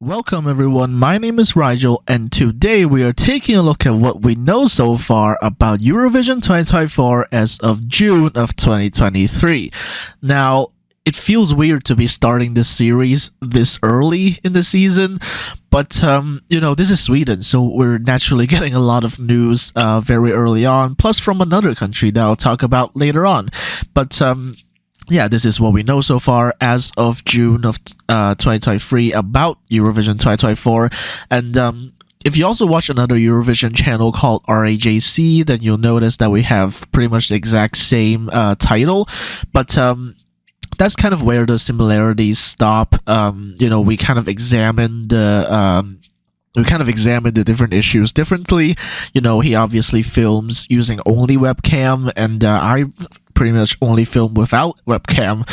Welcome everyone, my name is Rigel and today we are taking a look at what we know so far about Eurovision 2024 as of June of 2023. Now, it feels weird to be starting this series this early in the season, but this is Sweden, so we're naturally getting a lot of news very early on, plus from another country that I'll talk about later on. But yeah, this is what we know so far as of June of 2023 about Eurovision 2024. And if you also watch another Eurovision channel called RAJC, then you'll notice that we have pretty much the exact same title. But that's kind of where the similarities stop. We kind of examine the different issues differently. He obviously films using only webcam, and I pretty much only film without webcam.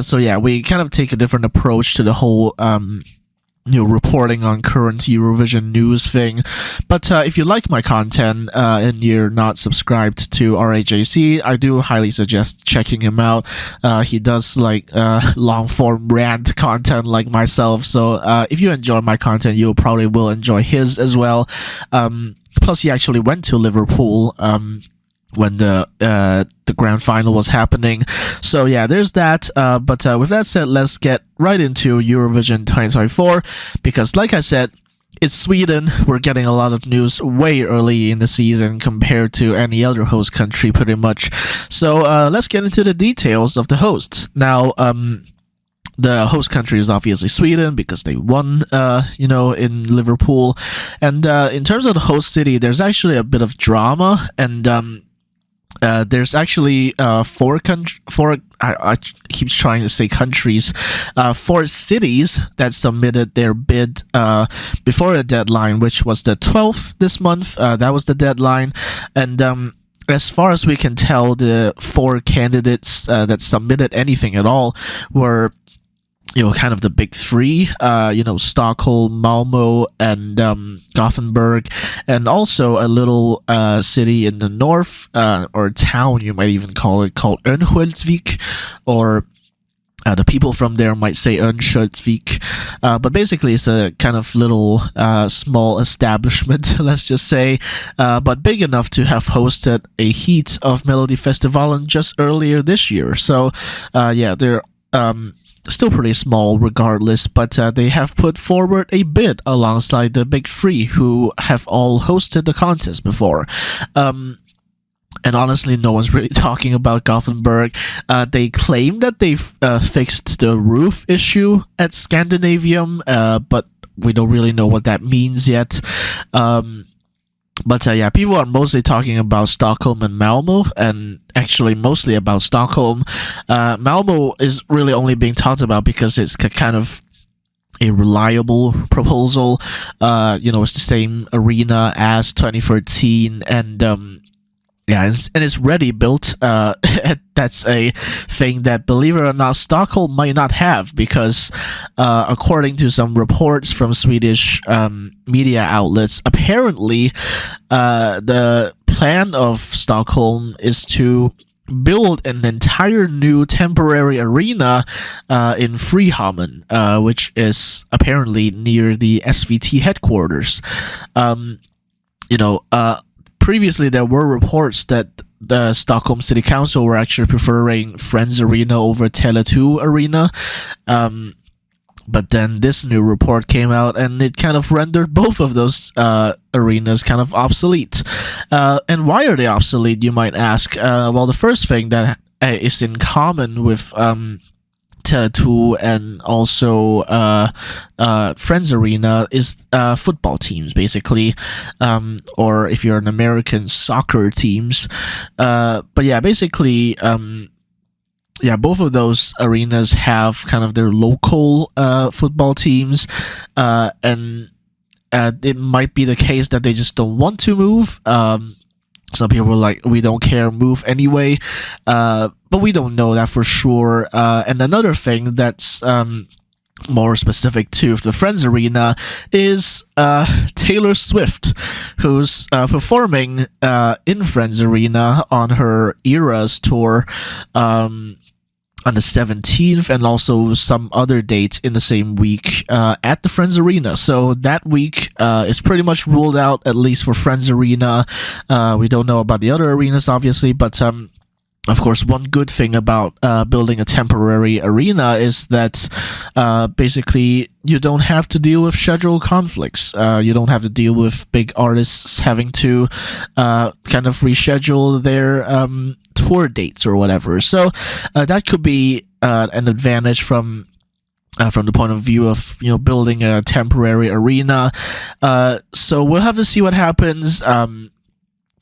So yeah, we kind of take a different approach to the whole reporting on current Eurovision news thing. But if you like my content and you're not subscribed to RAJC, I do highly suggest checking him out. He does like long form rant content like myself, so if you enjoy my content, you probably will enjoy his as well. Plus he actually went to Liverpool when the grand final was happening. So yeah, there's that. But with that said, let's get right into Eurovision 2024, because like I said, it's Sweden. We're getting a lot of news way early in the season compared to any other host country pretty much. So let's get into the details of the hosts. Now, the host country is obviously Sweden because they won, in Liverpool. And in terms of the host city, there's actually a bit of drama, and there's actually four I keep trying to say countries, 4 cities that submitted their bid before the deadline, which was the 12th this month. That was the deadline, and as far as we can tell, the 4 candidates that submitted anything at all were kind of the big 3, Stockholm, Malmo, and Gothenburg, and also a little city in the north, or town you might even call it, called Örnsköldsvik, or the people from there might say Örnsköldsvik, but basically it's a kind of little small establishment, let's just say, but big enough to have hosted a heat of Melodifestivalen just earlier this year. So yeah, they're still pretty small regardless, but they have put forward a bid alongside the big 3 who have all hosted the contest before. And honestly, no one's really talking about Gothenburg. They claim that they fixed the roof issue at Scandinavium, but we don't really know what that means yet. But yeah, people are mostly talking about Stockholm and Malmo, and actually mostly about Stockholm. Malmo is really only being talked about because it's kind of a reliable proposal. It's the same arena as 2013, and yeah, and it's ready built. That's a thing that, believe it or not, Stockholm might not have, because according to some reports from Swedish media outlets, apparently the plan of Stockholm is to build an entire new temporary arena in Frihamnen, which is apparently near the SVT headquarters. Previously, there were reports that the Stockholm City Council were actually preferring Friends Arena over Tele2 Arena. But then this new report came out, and it kind of rendered both of those arenas kind of obsolete. And why are they obsolete, you might ask? Well, the first thing that is in common with Tele2 and also Friends Arena is football teams, basically, or if you're an American, soccer teams. But yeah, basically, both of those arenas have kind of their local football teams, and it might be the case that they just don't want to move. Some people are like, we don't care, move anyway, but we don't know that for sure. And another thing that's more specific to the Friends Arena is Taylor Swift, who's performing in Friends Arena on her Eras tour. on the 17th, and also some other dates in the same week at the Friends Arena. So that week is pretty much ruled out, at least for Friends Arena. We don't know about the other arenas, obviously, but of course, one good thing about building a temporary arena is that basically you don't have to deal with schedule conflicts. You don't have to deal with big artists having to kind of reschedule their tour dates or whatever. So that could be an advantage from the point of view of building a temporary arena. So we'll have to see what happens.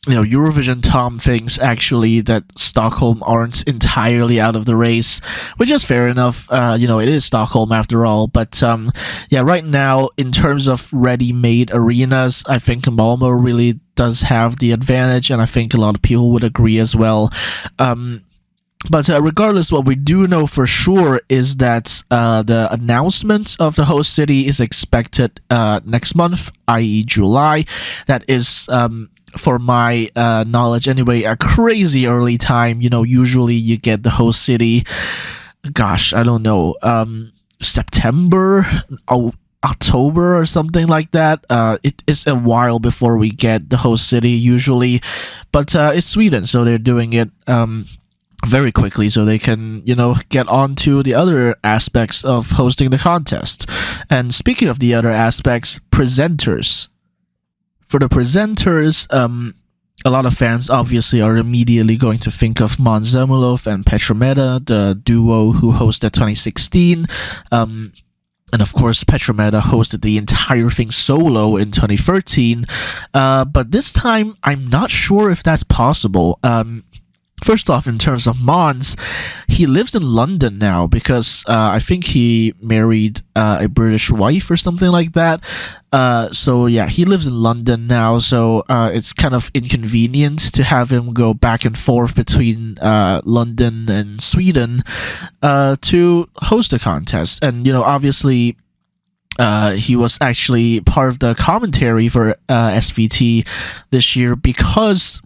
Eurovision Tom thinks actually that Stockholm aren't entirely out of the race, which is fair enough. It is Stockholm after all. But right now, in terms of ready-made arenas, I think Malmo really does have the advantage, and I think a lot of people would agree as well. But regardless, what we do know for sure is that the announcement of the host city is expected next month, i.e. July. That is, for my knowledge anyway, a crazy early time. Usually you get the host city, gosh, I don't know, September, October or something like that. It is a while before we get the host city usually, but it's Sweden, so they're doing it very quickly so they can get on to the other aspects of hosting the contest. And speaking of the other aspects, presenters. For the presenters, a lot of fans obviously are immediately going to think of Måns Zelmerlöw and Petromeda, the duo who hosted 2016. And of course, Petromeda hosted the entire thing solo in 2013. But this time, I'm not sure if that's possible. First off, in terms of Måns, he lives in London now because I think he married a British wife or something like that. So yeah, he lives in London now, so it's kind of inconvenient to have him go back and forth between London and Sweden to host a contest. And obviously, he was actually part of the commentary for SVT this year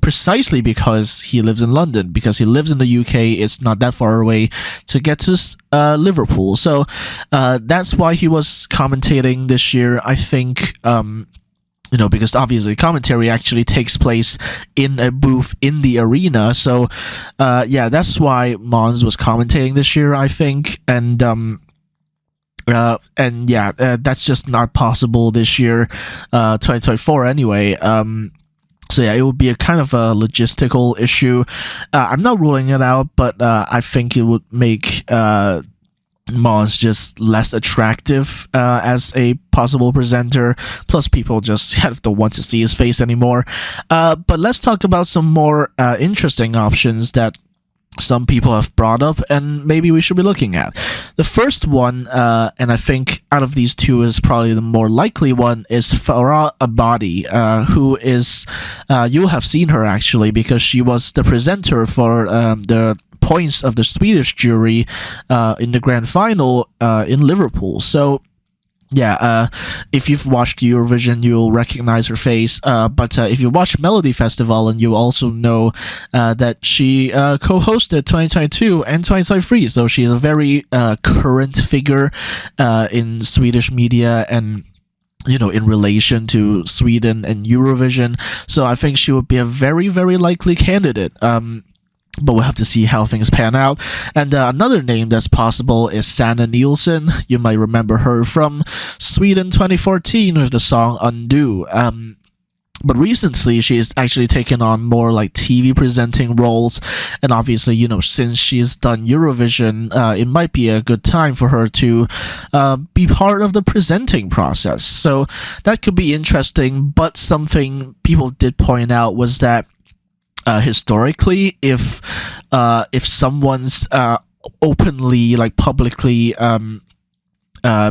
precisely because he lives in London, because he lives in the UK. It's not that far away to get to Liverpool. So that's why he was commentating this year, I think. Because obviously commentary actually takes place in a booth in the arena. So that's why Måns was commentating this year, I think. That's just not possible this year, 2024 anyway. So yeah, it would be a kind of a logistical issue. I'm not ruling it out, but I think it would make Måns just less attractive as a possible presenter. Plus, people just don't want to see his face anymore. But let's talk about some more interesting options that some people have brought up and maybe we should be looking at. The first one, and I think out of these two is probably the more likely one, is Farah Abadi, who is, you'll have seen her actually because she was the presenter for the points of the Swedish jury in the grand final in Liverpool. So yeah, if you've watched Eurovision, you'll recognize her face. But if you watch Melody Festival, and you also know that she co-hosted 2022 and 2023, so she's a very current figure in Swedish media and in relation to Sweden and Eurovision. So I think she would be a very, very likely candidate. But we'll have to see how things pan out. And another name that's possible is Sanna Nielsen. You might remember her from Sweden 2014 with the song Undo. But recently, she's actually taken on more like TV presenting roles. And obviously, since she's done Eurovision, it might be a good time for her to be part of the presenting process. So that could be interesting. But something people did point out was that historically, if someone's openly, like publicly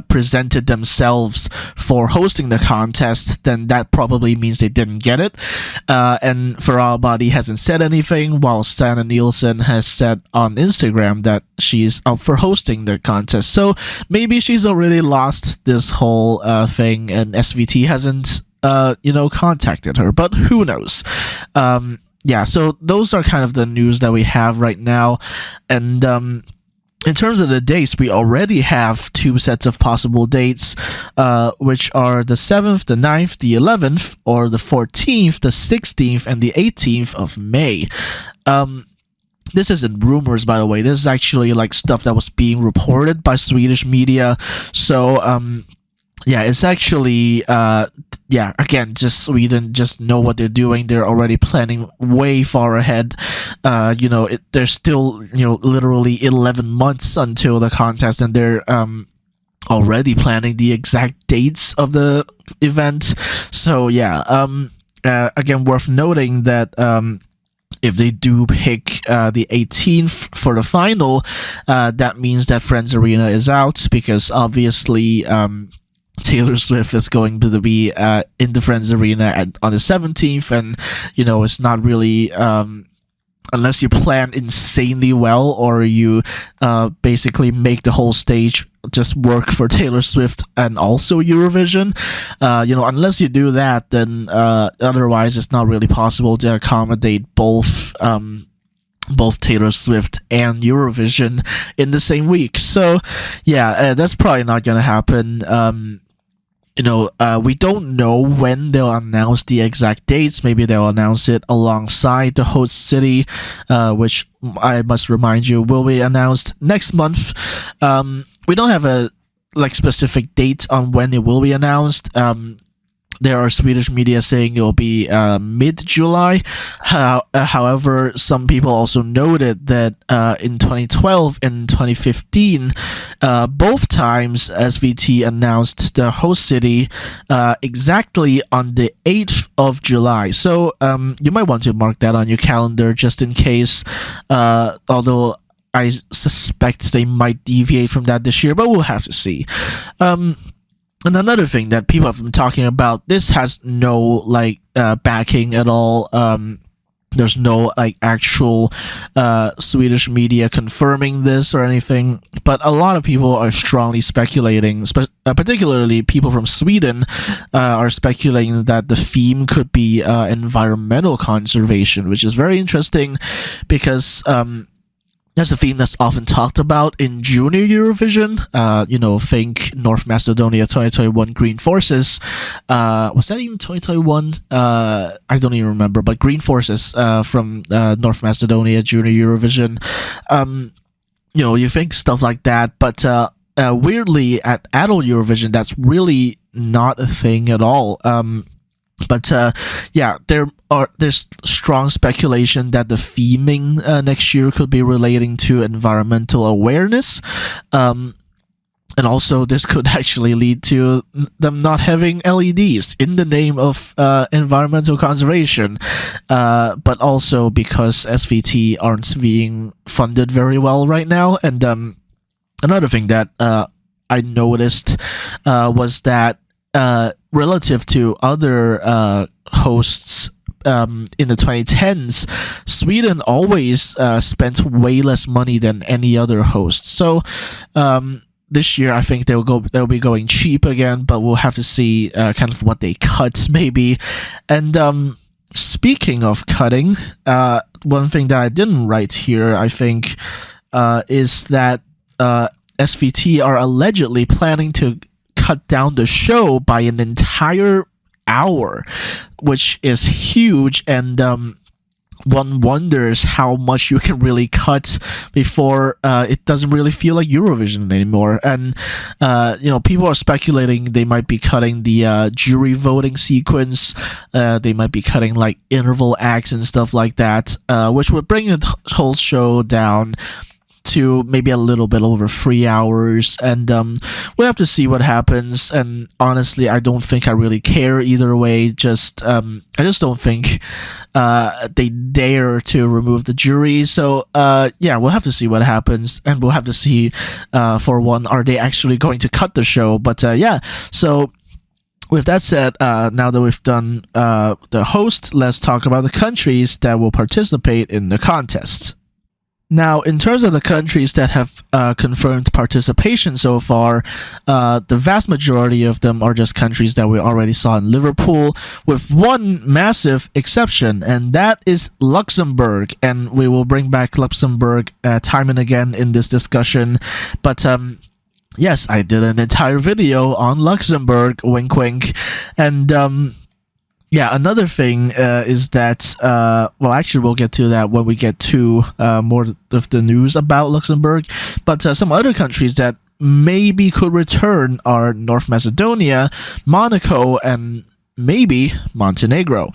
presented themselves for hosting the contest, then that probably means they didn't get it. And Farah Abadi hasn't said anything, while Sanna Nielsen has said on Instagram that she's up for hosting the contest. So maybe she's already lost this whole thing, and SVT hasn't contacted her. But who knows? Yeah, so those are kind of the news that we have right now. And in terms of the dates, we already have two sets of possible dates, which are the 7th, the 9th, the 11th, or the 14th, the 16th, and the 18th of May. This isn't rumors, by the way. This is actually like stuff that was being reported by Swedish media. So, yeah, it's actually, yeah, again, just Sweden just know what they're doing. They're already planning way far ahead. There's still, literally 11 months until the contest, and they're already planning the exact dates of the event. So yeah, again, worth noting that if they do pick the 18th for the final, that means that Friends Arena is out, because obviously Taylor Swift is going to be in the Friends Arena on the 17th, and it's not really unless you plan insanely well, or you basically make the whole stage just work for Taylor Swift and also Eurovision. Unless you do that, then otherwise it's not really possible to accommodate both Taylor Swift and Eurovision in the same week. So yeah, that's probably not gonna happen. We don't know when they'll announce the exact dates. Maybe they'll announce it alongside the host city, which I must remind you will be announced next month. We don't have a specific date on when it will be announced. There are Swedish media saying it will be mid-July. However, some people also noted that in 2012 and 2015, both times SVT announced the host city exactly on the 8th of July. So you might want to mark that on your calendar just in case, although I suspect they might deviate from that this year, but we'll have to see. And another thing that people have been talking about, this has no backing at all. There's no actual Swedish media confirming this or anything, but a lot of people are strongly speculating, particularly people from Sweden are speculating that the theme could be environmental conservation, which is very interesting because that's a theme that's often talked about in Junior Eurovision. Think North Macedonia 2021 Green Forces. Was that even 2021? I don't even remember, but Green Forces from North Macedonia Junior Eurovision. You think stuff like that, but weirdly at adult Eurovision, that's really not a thing at all. But yeah, there's strong speculation that the theming next year could be relating to environmental awareness, and also this could actually lead to them not having LEDs in the name of environmental conservation, but also because SVT aren't being funded very well right now. And another thing that I noticed was that relative to other hosts in the 2010s, Sweden always spent way less money than any other host. So this year, I think they'll be going cheap again, but we'll have to see kind of what they cut maybe. And speaking of cutting, one thing that I didn't write here, I think, is that SVT are allegedly planning to cut down the show by an entire hour, which is huge, and one wonders how much you can really cut before it doesn't really feel like Eurovision anymore. And people are speculating they might be cutting the jury voting sequence. They might be cutting interval acts and stuff like that, which would bring the whole show down to maybe a little bit over 3 hours, and we'll have to see what happens. And honestly, I don't think I really care either way. I just don't think they dare to remove the jury. So yeah, we'll have to see what happens, and we'll have to see for one, are they actually going to cut the show? But yeah, so with that said, now that we've done the host, let's talk about the countries that will participate in the contest. Now, in terms of the countries that have confirmed participation so far, the vast majority of them are just countries that we already saw in Liverpool, with one massive exception, and that is Luxembourg. And we will bring back Luxembourg time and again in this discussion. But yes, I did an entire video on Luxembourg, wink wink. And yeah, another thing is that, well, actually, we'll get to that when we get to more of the news about Luxembourg. But some other countries that maybe could return are North Macedonia, Monaco, and maybe Montenegro.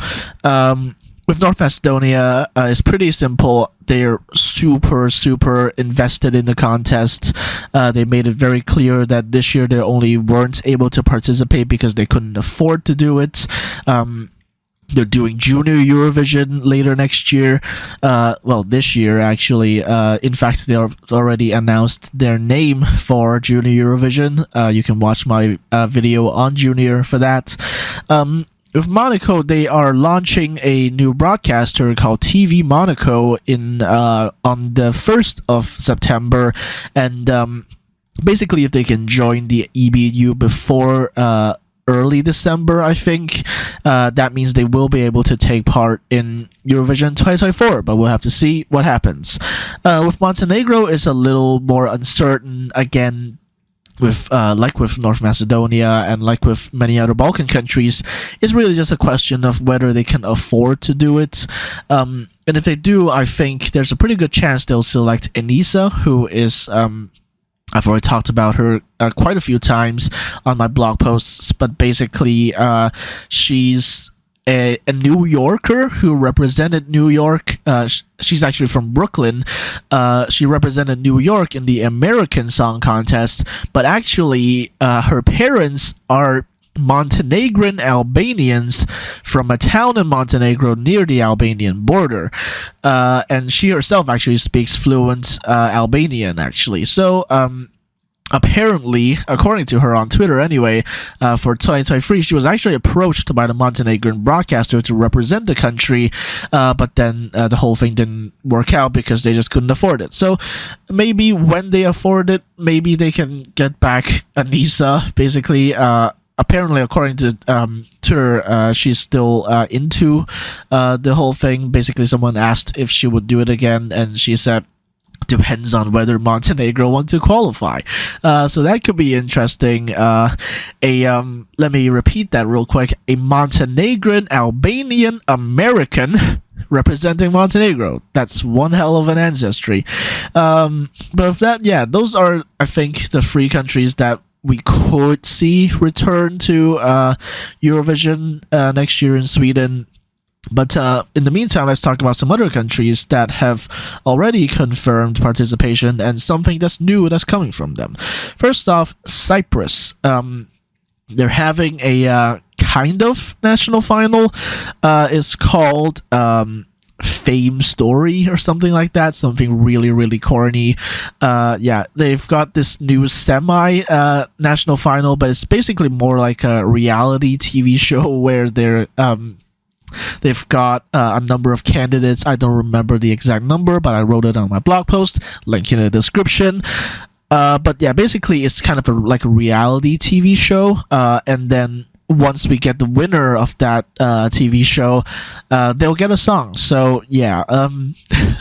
With North Macedonia, it's pretty simple. They're super invested in the contest. They made it very clear that this year they only weren't able to participate because they couldn't afford to do it. They're doing Junior Eurovision later next year. Well, this year, actually. In fact, they have already announced their name for Junior Eurovision. You can watch my video on Junior for that. With Monaco, they are launching a new broadcaster called TV Monaco on the 1st of September, and basically if they can join the EBU before early December, I think, that means they will be able to take part in Eurovision 2024, but we'll have to see what happens. With Montenegro, it's a little more uncertain, again, with like with North Macedonia and like with many other Balkan countries. It's really just a question of whether they can afford to do it. And if they do, I think there's a pretty good chance they'll select Enisa, who is I've already talked about her quite a few times on my blog posts, but basically she's a New Yorker who represented New York. She's actually from Brooklyn. She represented New York in the American Song Contest, but actually her parents are Montenegrin Albanians from a town in Montenegro near the Albanian border. And she herself actually speaks fluent Albanian, actually. So, apparently, according to her on Twitter anyway, for 2023, she was actually approached by the Montenegrin broadcaster to represent the country, but then the whole thing didn't work out because they just couldn't afford it. So maybe when they afford it, maybe they can get back Anissa, basically. Apparently, according to Twitter, she's still into the whole thing. Basically, someone asked if she would do it again, and she said, depends on whether Montenegro want to qualify. So that could be interesting. Let me repeat that real quick. A Montenegrin Albanian American representing Montenegro. That's one hell of an ancestry. But with that, yeah, those are, I think, the three countries that we could see return to Eurovision next year in Sweden. But in the meantime, let's talk about some other countries that have already confirmed participation and something that's new that's coming from them. First off, Cyprus. They're having a kind of national final. It's called Fame Story or something like that. Something really corny. Yeah, they've got this new national final, but it's basically more like a reality TV show where they've got a number of candidates. I don't remember the exact number, but I wrote it on my blog post, link in the description. But yeah, basically it's kind of like a reality TV show, and then once we get the winner of that TV show, they'll get a song. So yeah,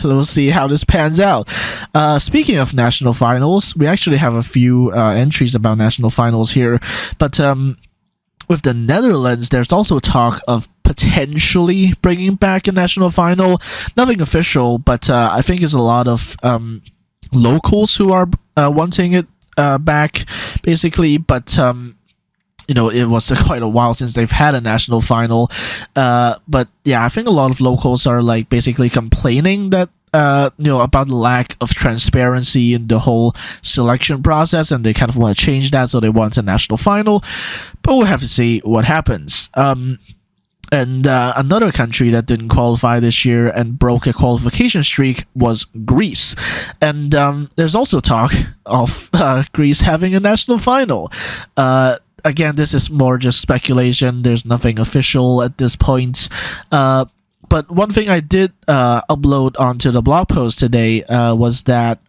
we'll see how this pans out. Speaking of national finals, we actually have a few entries about national finals here, but with the Netherlands, there's also talk of potentially bringing back a national final. Nothing official, but I think there's a lot of locals who are wanting it back, basically. But you know, it was quite a while since they've had a national final. But yeah, I think a lot of locals are like basically complaining that you know, about the lack of transparency in the whole selection process, and they kind of want to change that, so they want a national final. But we'll have to see what happens. And another country that didn't qualify this year and broke a qualification streak was Greece. And there's also talk of Greece having a national final. Again, this is more just speculation. There's nothing official at this point. But But one thing I did upload onto the blog post today was that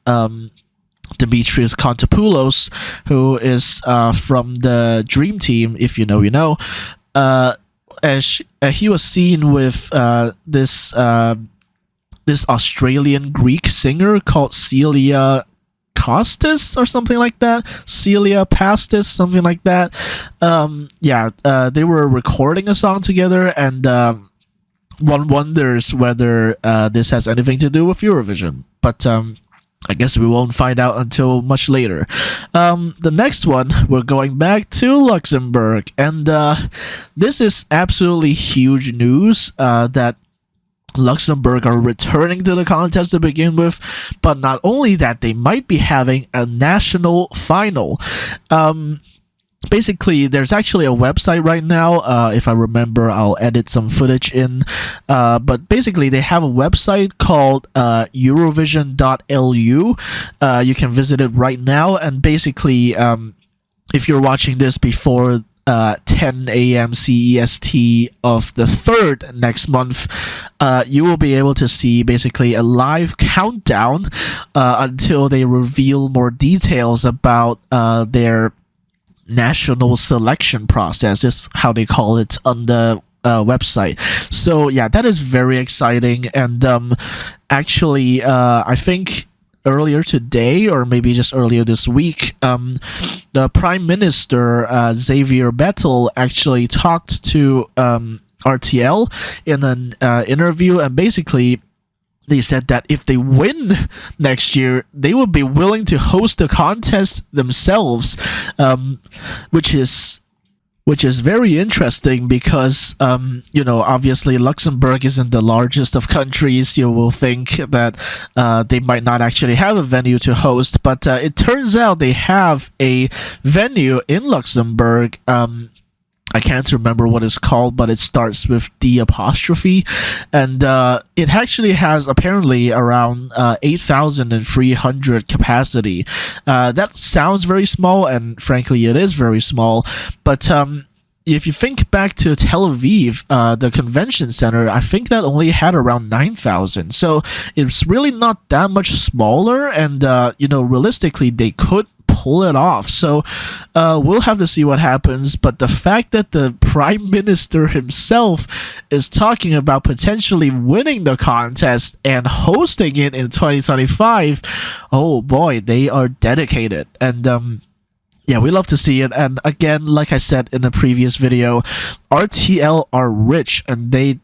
Demetrius Kontopoulos, who is from the Dream Team, if you know, you know, as he was seen with this Australian Greek singer called Celia Costas or something like that. Celia Pastis, something like that. They were recording a song together, and one wonders whether this has anything to do with Eurovision. But I guess we won't find out until much later. The next one, we're going back to Luxembourg, and this is absolutely huge news that Luxembourg are returning to the contest to begin with, but not only that, they might be having a national final. Basically, there's actually a website right now. If I remember, I'll edit some footage in. But basically, they have a website called Eurovision.lu. You can visit it right now. And basically, if you're watching this before 10 a.m. CEST of the 3rd next month, you will be able to see basically a live countdown until they reveal more details about their national selection process, is how they call it on the website. So yeah, that is very exciting. And actually, I think earlier today, or maybe just earlier this week, the Prime Minister Xavier Bettel actually talked to RTL in an interview, and basically they said that if they win next year, they would be willing to host the contest themselves, which is very interesting because, obviously Luxembourg isn't the largest of countries. You will think that they might not actually have a venue to host, but it turns out they have a venue in Luxembourg. I can't remember what it's called, but it starts with D apostrophe, and it actually has apparently around 8,300 capacity. That sounds very small, and frankly, it is very small. But if you think back to Tel Aviv, the convention center, I think that only had around 9,000. So it's really not that much smaller, and realistically, they could pull it off. So we'll have to see what happens. But the fact that the Prime Minister himself is talking about potentially winning the contest and hosting it in 2025, oh boy, they are dedicated. And yeah, we love to see it. And again, like I said in the previous video, RTL are rich, and they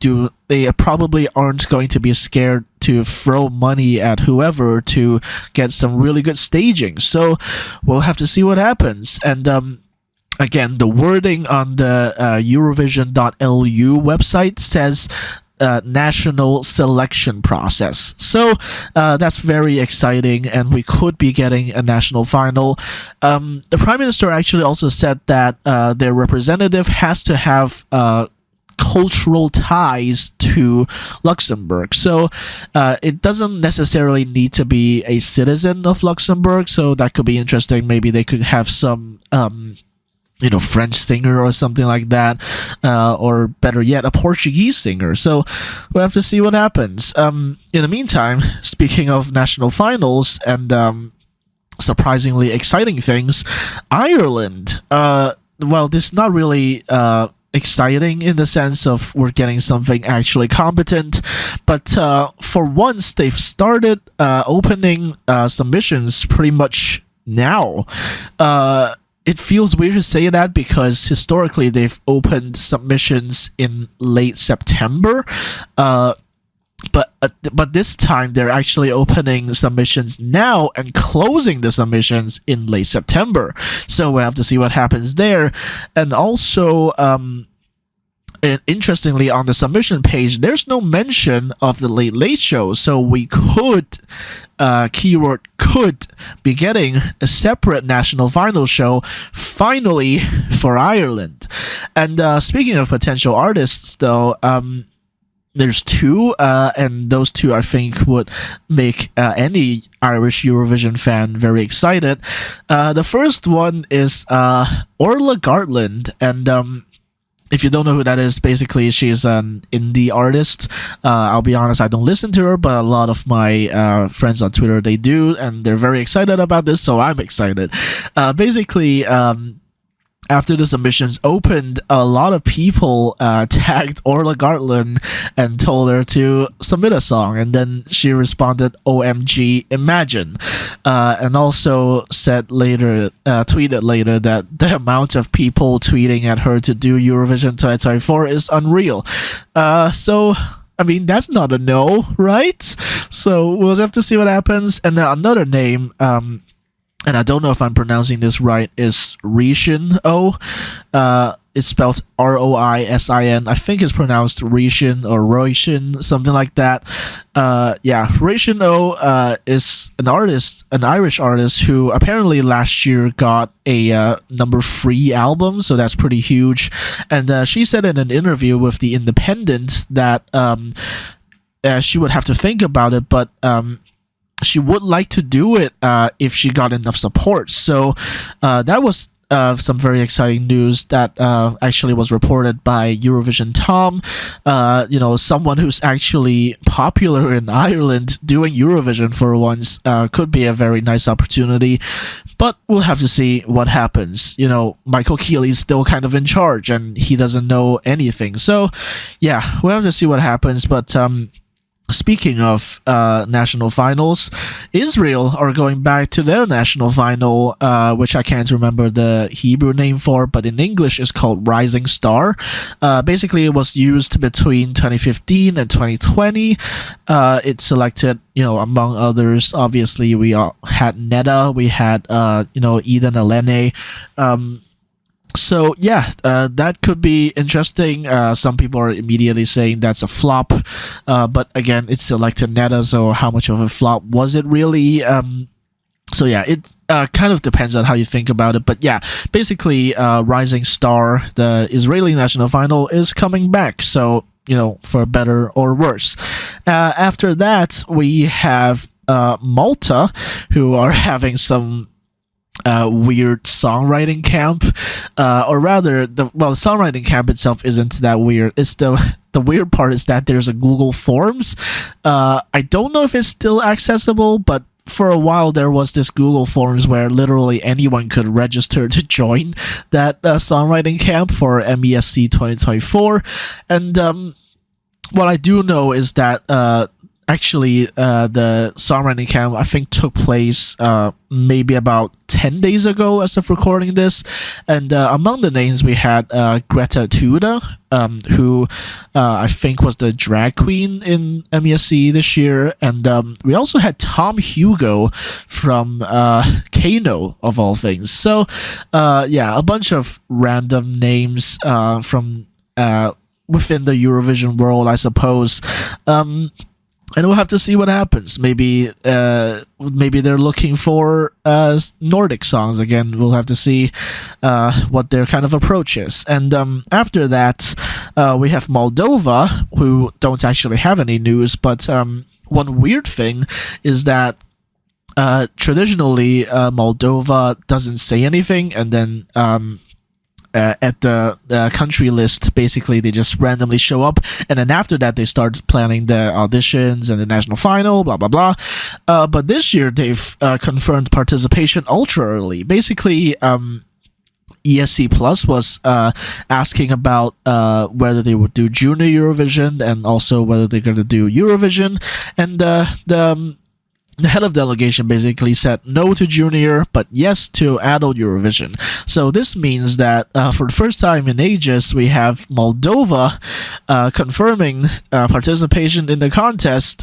probably aren't going to be scared to throw money at whoever to get some really good staging. So we'll have to see what happens. And again, the wording on the Eurovision.lu website says national selection process. So that's very exciting, and we could be getting a national final. The Prime Minister actually also said that their representative has to have cultural ties to Luxembourg. So it doesn't necessarily need to be a citizen of Luxembourg, so that could be interesting. Maybe they could have some French singer or something like that, or better yet, a Portuguese singer. So we'll have to see what happens. In the meantime, speaking of national finals and surprisingly exciting things, Ireland. Well, this is not really exciting in the sense of we're getting something actually competent, but for once they've started opening submissions pretty much now. It feels weird to say that because historically they've opened submissions in late September, but this time they're actually opening submissions now and closing the submissions in late September. So we'll have to see what happens there. And also, and interestingly, on the submission page, there's no mention of the Late Late Show, so we could, keyword could, be getting a separate national final show finally for Ireland. And speaking of potential artists, though, there's two, and those two I think would make any Irish Eurovision fan very excited. The first one is Orla Gartland, and if you don't know who that is, basically she's an indie artist. I'll be honest, I don't listen to her, but a lot of my friends on Twitter, they do, and they're very excited about this, so I'm excited. Basically, after the submissions opened, a lot of people tagged Orla Gartland and told her to submit a song, and then she responded, "OMG, imagine," and also said later, tweeted later, that the amount of people tweeting at her to do Eurovision 2024 is unreal. So. I mean, that's not a no, right? So we'll have to see what happens. And then another name, and I don't know if I'm pronouncing this right, is Rishin O. It's spelled Roisin. I think it's pronounced Rishin or Roishin, something like that. Yeah, Rishin O is an artist, an Irish artist who apparently last year got a number 3 album, so that's pretty huge. And she said in an interview with The Independent that she would have to think about it, but she would like to do it if she got enough support. So that was some very exciting news that actually was reported by Eurovision Tom. Someone who's actually popular in Ireland doing Eurovision for once could be a very nice opportunity. But we'll have to see what happens. Michael Keeley's still kind of in charge and he doesn't know anything. So yeah, we'll have to see what happens. But speaking of national finals, Israel are going back to their national final, which I can't remember the Hebrew name for, but in English it's called Rising Star. Basically, it was used between 2015 and 2020. It selected, among others, obviously we had Netta, we had, Eden Elene. So yeah, that could be interesting. Some people are immediately saying that's a flop, but again, it's selected Netta, so how much of a flop was it really? So yeah, it kind of depends on how you think about it. But yeah, basically, Rising Star, the Israeli national final, is coming back. So for better or worse. After that, we have Malta, who are having some weird songwriting camp, or rather, the songwriting camp itself isn't that weird. It's the weird part is that there's a Google Forms. I don't know if it's still accessible, but for a while there was this Google Forms where literally anyone could register to join that songwriting camp for MESC 2024. And what I do know is that actually, the songwriting camp, I think, took place maybe about 10 days ago as of recording this. And among the names, we had Greta Tuda, who I think was the drag queen in MESC this year. And we also had Tom Hugo from Kano, of all things. So, yeah, a bunch of random names from within the Eurovision world, I suppose. And we'll have to see what happens. Maybe they're looking for Nordic songs again. We'll have to see what their kind of approach is. And after that, we have Moldova, who don't actually have any news. But one weird thing is that traditionally Moldova doesn't say anything, and then at the country list, basically they just randomly show up, and then after that they start planning the auditions and the national final, blah blah blah. But this year they've confirmed participation ultra early. Basically, ESC Plus was asking about whether they would do Junior Eurovision and also whether they're going to do Eurovision, and the head of delegation basically said no to junior, but yes to adult Eurovision. So this means that for the first time in ages, we have Moldova confirming participation in the contest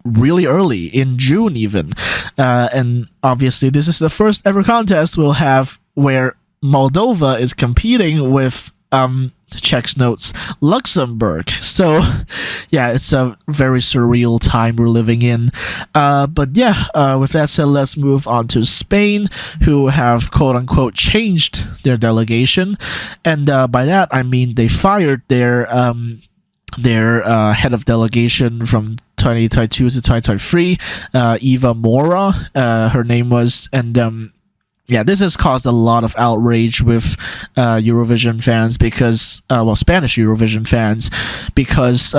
really early, in June even. And obviously this is the first ever contest we'll have where Moldova is competing with checks notes Luxembourg. So yeah, it's a very surreal time we're living in. But yeah, with that said, let's move on to Spain, who have quote unquote changed their delegation, and by that I mean they fired their head of delegation from 2022 to 2023, Eva Mora, her name was, and yeah, this has caused a lot of outrage with Eurovision fans because, well, Spanish Eurovision fans, because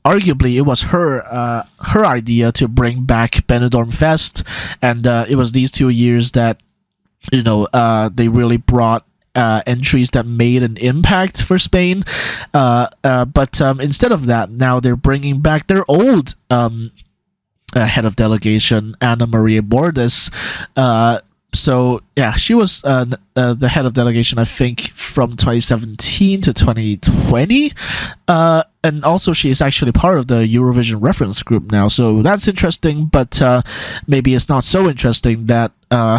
arguably it was her idea to bring back Benidorm Fest, and it was these 2 years that they really brought entries that made an impact for Spain. But instead of that, now they're bringing back their old head of delegation, Ana Maria Bordes. So yeah, she was the head of delegation, I think, from 2017 to 2020, and also she is actually part of the Eurovision reference group now. So that's interesting, but maybe it's not so interesting that a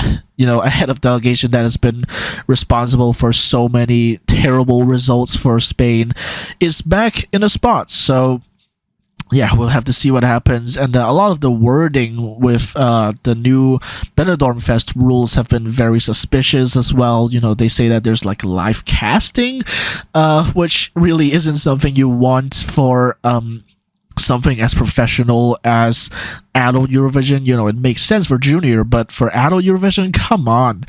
head of delegation that has been responsible for so many terrible results for Spain is back in a spot. So yeah, we'll have to see what happens. And a lot of the wording with the new Benidorm Fest rules have been very suspicious as well. They say that there's like live casting, which really isn't something you want for something as professional as adult Eurovision. It makes sense for junior, but for adult Eurovision, come on.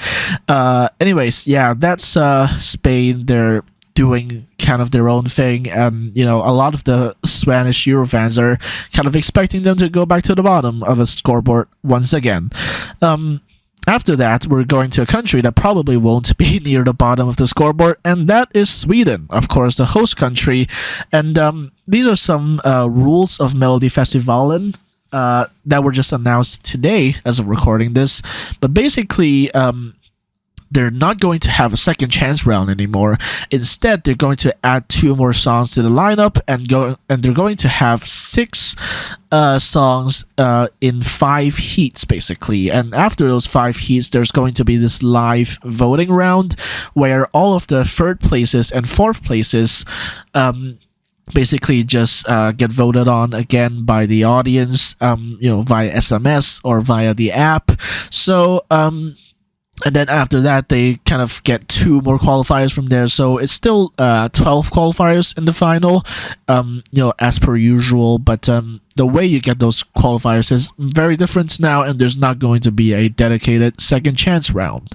Anyways, yeah, that's Spain. They're doing kind of their own thing, and a lot of the Spanish Eurofans are kind of expecting them to go back to the bottom of a scoreboard once again. After that, we're going to a country that probably won't be near the bottom of the scoreboard, and that is Sweden, of course, the host country. And these are some rules of Melodifestivalen that were just announced today as of recording this. But basically, they're not going to have a second chance round anymore. Instead, they're going to add 2 more songs to the lineup, and they're going to have 6 songs in 5 heats, basically. And after those 5 heats, there's going to be this live voting round where all of the 3rd places and 4th places basically just get voted on again by the audience, via SMS or via the app. So and then after that, they kind of get 2 more qualifiers from there. So it's still 12 qualifiers in the final, as per usual. But the way you get those qualifiers is very different now, and there's not going to be a dedicated second chance round.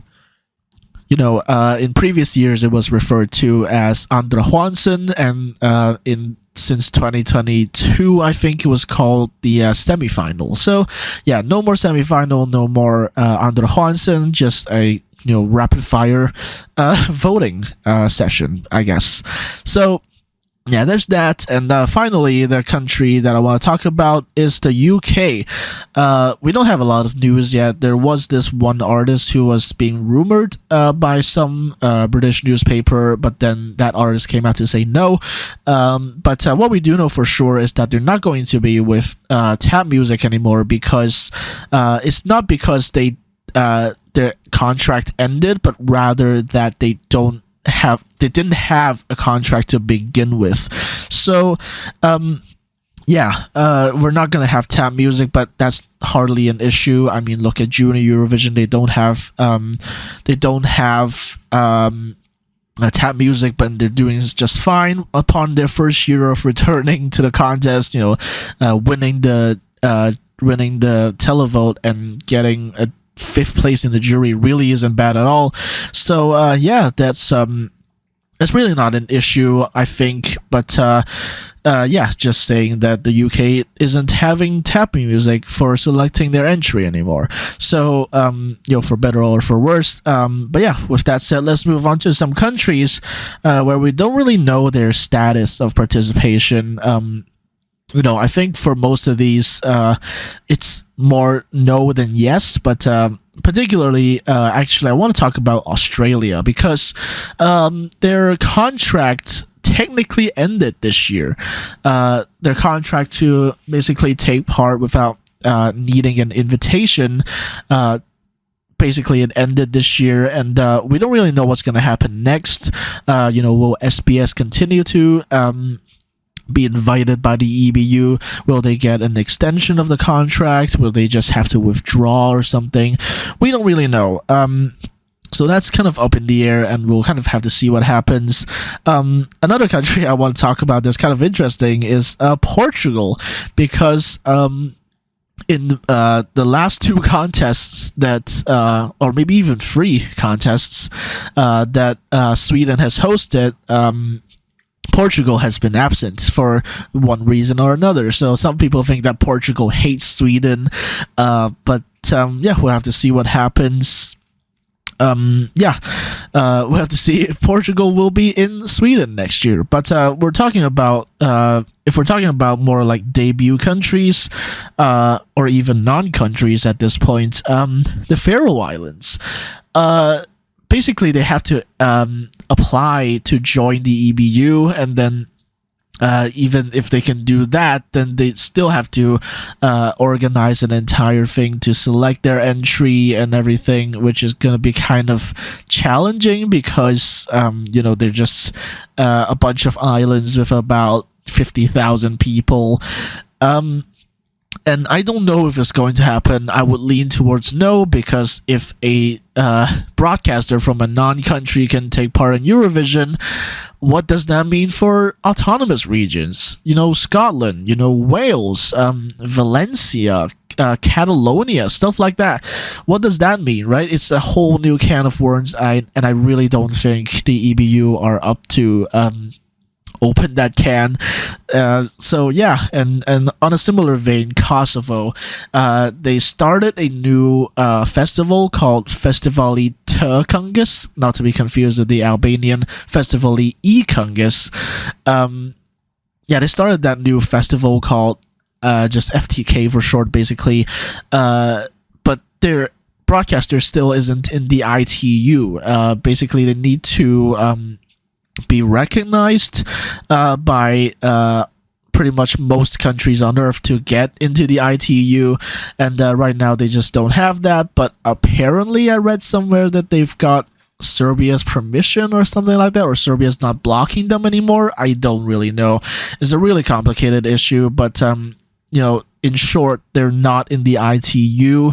In previous years, it was referred to as Andra Juansen, and since 2022, I think it was called the semifinal. So yeah, no more semifinal, no more Andra Juansen, just a rapid fire voting session, I guess. So yeah, there's that. And finally, the country that I want to talk about is the UK. We don't have a lot of news yet. There was this one artist who was being rumored by some British newspaper, but then that artist came out to say no. But what we do know for sure is that they're not going to be with tap music anymore, because it's not because their contract ended, but rather that they didn't have a contract to begin with. So we're not gonna have tap music, but that's hardly an issue. I mean, look at Junior Eurovision. They don't have tap music, but they're doing just fine upon their first year of returning to the contest. Winning the televote and getting a 5th place in the jury really isn't bad at all. So that's really not an issue, I think. But just saying that the UK isn't having tap music for selecting their entry anymore. So for better or for worse. But yeah, with that said, let's move on to some countries where we don't really know their status of participation. I think for most of these, it's more no than yes, but particularly, actually, I want to talk about Australia, because their contract technically ended this year. Their contract to basically take part without needing an invitation, basically it ended this year, and we don't really know what's going to happen next. Will SBS continue to be invited by the EBU? Will they get an extension of the contract? Will they just have to withdraw or something? We don't really know. So that's kind of up in the air, and we'll kind of have to see what happens. Another country I want to talk about that's kind of interesting is Portugal, because in the last two contests that, or maybe even three contests that Sweden has hosted, Portugal has been absent for one reason or another. So some people think that Portugal hates Sweden, but yeah, we'll have to see what happens. Yeah, we'll have to see if Portugal will be in Sweden next year. But we're talking about if we're talking about more like debut countries, or even non-countries at this point, the Faroe Islands. Basically, they have to apply to join the EBU, and then even if they can do that, then they still have to organize an entire thing to select their entry and everything, which is going to be kind of challenging because they're just a bunch of islands with about 50,000 people. And I don't know if it's going to happen. I would lean towards no, because if a broadcaster from a non-country can take part in Eurovision, what does that mean for autonomous regions? Scotland, Wales, Valencia, Catalonia, stuff like that. What does that mean, right? It's a whole new can of worms, and I really don't think the EBU are up to open that can. So yeah, and on a similar vein, Kosovo, they started a new festival called Festivali Tërkëngës, not to be confused with the Albanian Festivali I Këngës. Yeah, they started that new festival called just FTK for short, basically. But their broadcaster still isn't in the ITU. Basically, they need to be recognized by pretty much most countries on Earth to get into the ITU, and right now they just don't have that. But apparently, I read somewhere that they've got Serbia's permission or something like that, or Serbia's not blocking them anymore. I don't really know. It's a really complicated issue, but in short, they're not in the ITU.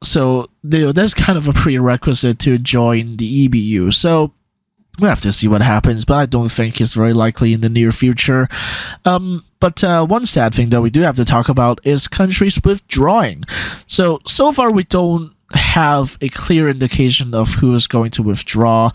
So that's kind of a prerequisite to join the EBU. So we'll have to see what happens, but I don't think it's very likely in the near future. But one sad thing that we do have to talk about is countries withdrawing. So far we don't have a clear indication of who is going to withdraw.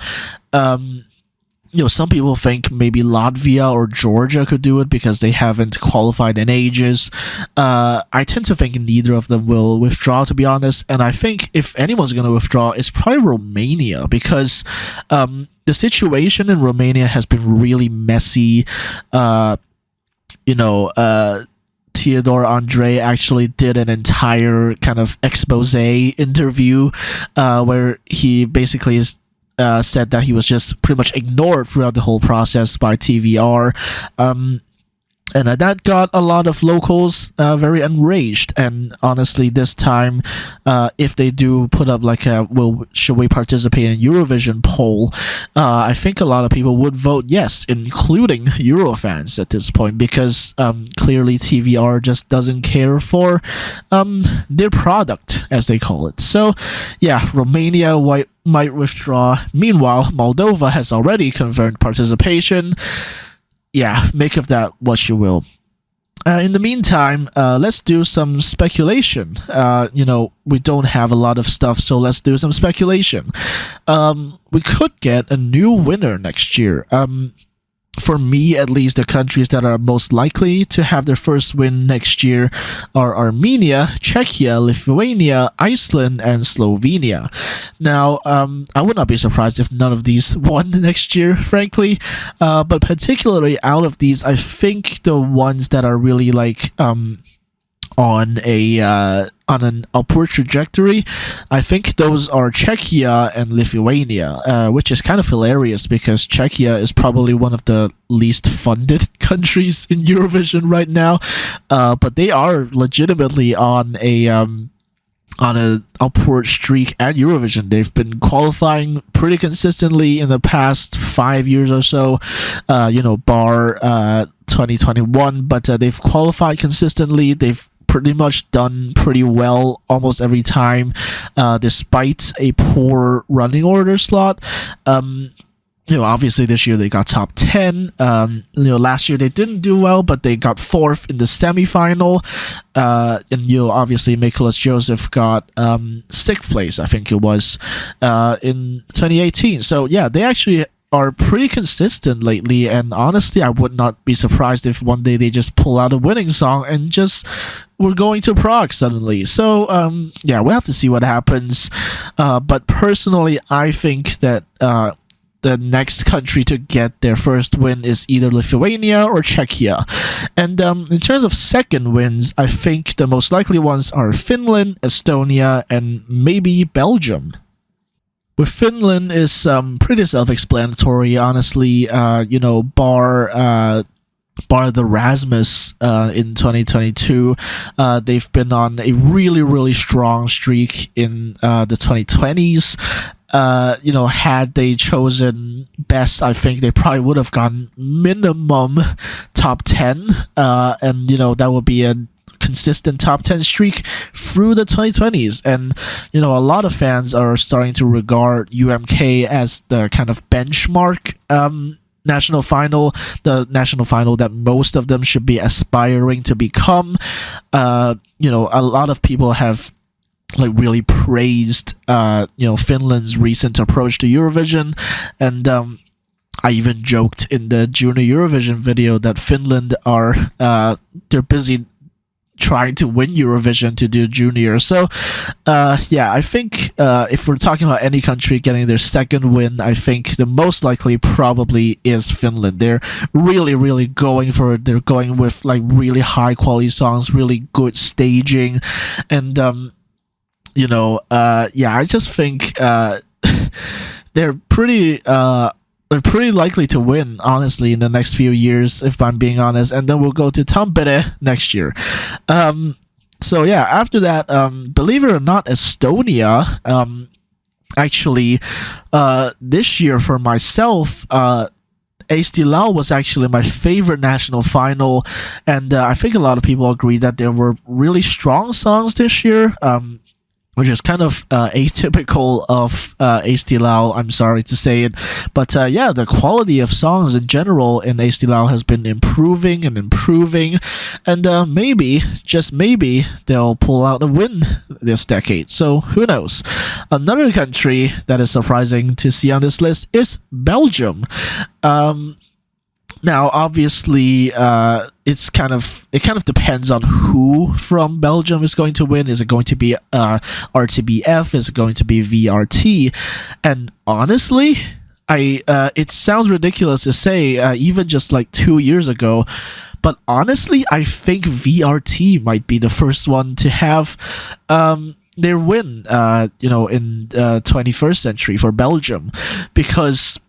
Some people think maybe Latvia or Georgia could do it because they haven't qualified in ages. I tend to think neither of them will withdraw, to be honest. And I think if anyone's going to withdraw, it's probably Romania, because the situation in Romania has been really messy. Theodore Andre actually did an entire kind of expose interview where he basically is said that he was just pretty much ignored throughout the whole process by TVR. And that got a lot of locals very enraged. And honestly, this time, if they do put up like a should we participate in Eurovision poll, I think a lot of people would vote yes, including Eurofans at this point, because clearly TVR just doesn't care for their product, as they call it. So yeah, Romania might withdraw. Meanwhile, Moldova has already confirmed participation. Yeah, make of that what you will. In the meantime, let's do some speculation. We don't have a lot of stuff, so let's do some speculation. We could get a new winner next year. For me, at least, the countries that are most likely to have their first win next year are Armenia, Czechia, Lithuania, Iceland, and Slovenia. Now, I would not be surprised if none of these won next year, frankly. But particularly out of these, I think the ones that are really like on an upward trajectory, I think those are Czechia and Lithuania, which is kind of hilarious because Czechia is probably one of the least funded countries in Eurovision right now, but they are legitimately on an upward streak at Eurovision. They've been qualifying pretty consistently in the past 5 years or so, bar 2021, but they've qualified consistently. They've pretty much done pretty well almost every time, despite a poor running order slot. Obviously this year they got top 10. Last year they didn't do well, but they got fourth in the semifinal. And obviously Nicholas Joseph got sixth place, I think it was, in 2018. So yeah, they actually are pretty consistent lately, and honestly I would not be surprised if one day they just pull out a winning song and just we're going to Prague suddenly. So yeah, we'll have to see what happens. But personally I think that the next country to get their first win is either Lithuania or Czechia. And in terms of second wins, I think the most likely ones are Finland, Estonia, and maybe Belgium. With Finland is pretty self-explanatory, honestly. Bar the Rasmus in 2022, they've been on a really, really strong streak in the 2020s. Had they chosen best, I think they probably would have gone minimum top 10, and that would be a consistent top 10 streak through the 2020s. And a lot of fans are starting to regard UMK as the kind of benchmark national final, the national final that most of them should be aspiring to become. A lot of people have really praised Finland's recent approach to Eurovision, and I even joked in the Junior Eurovision video that Finland are they're busy trying to win Eurovision to do junior. So yeah, I think if we're talking about any country getting their second win, I think the most likely probably is Finland. They're really, really going for it. They're going with really high quality songs, really good staging, and yeah, I just think they're pretty likely to win, honestly, in the next few years, if I'm being honest. And then we'll go to Tampere next year. So yeah, after that, believe it or not, Estonia, actually, this year for myself, Eesti Laul was actually my favorite national final, and I think a lot of people agree that there were really strong songs this year. Which is kind of atypical of Eesti Laul, I'm sorry to say it. But yeah, the quality of songs in general in Eesti Laul has been improving and improving. And maybe, just maybe, they'll pull out a win this decade. So who knows? Another country that is surprising to see on this list is Belgium. Now, obviously, it kind of depends on who from Belgium is going to win. Is it going to be RTBF? Is it going to be VRT? And honestly, it sounds ridiculous to say, even just 2 years ago, but honestly, I think VRT might be the first one to have their win, in the 21st century for Belgium, because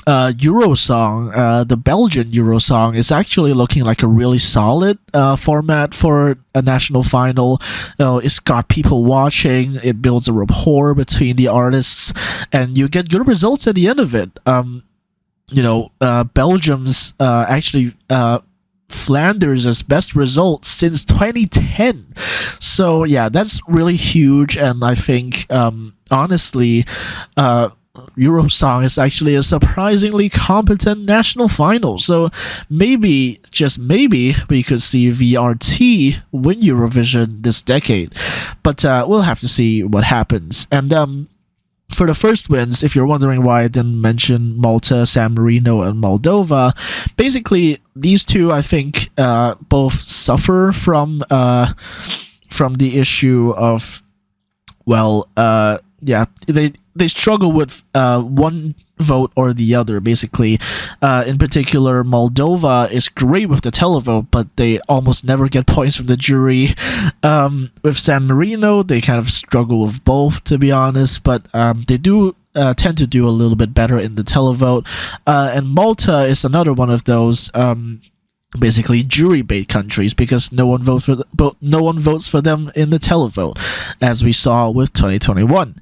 Eurosong, the Belgian Eurosong, is actually looking like a really solid format for a national final. It's got people watching, it builds a rapport between the artists, and you get good results at the end of it. Belgium's actually Flanders' best result since 2010. So yeah, that's really huge, and I think honestly, Eurosong is actually a surprisingly competent national final. So maybe, just maybe, we could see VRT win Eurovision this decade. But we'll have to see what happens. And for the first wins, if you're wondering why I didn't mention Malta, San Marino, and Moldova, basically these two, I think, both suffer from the issue of, well, yeah, they struggle with one vote or the other, basically. In particular, Moldova is great with the televote, but they almost never get points from the jury. With San Marino, they kind of struggle with both, to be honest, but they do tend to do a little bit better in the televote. And Malta is another one of those basically jury bait countries, because no one votes for them in the televote, as we saw with 2021.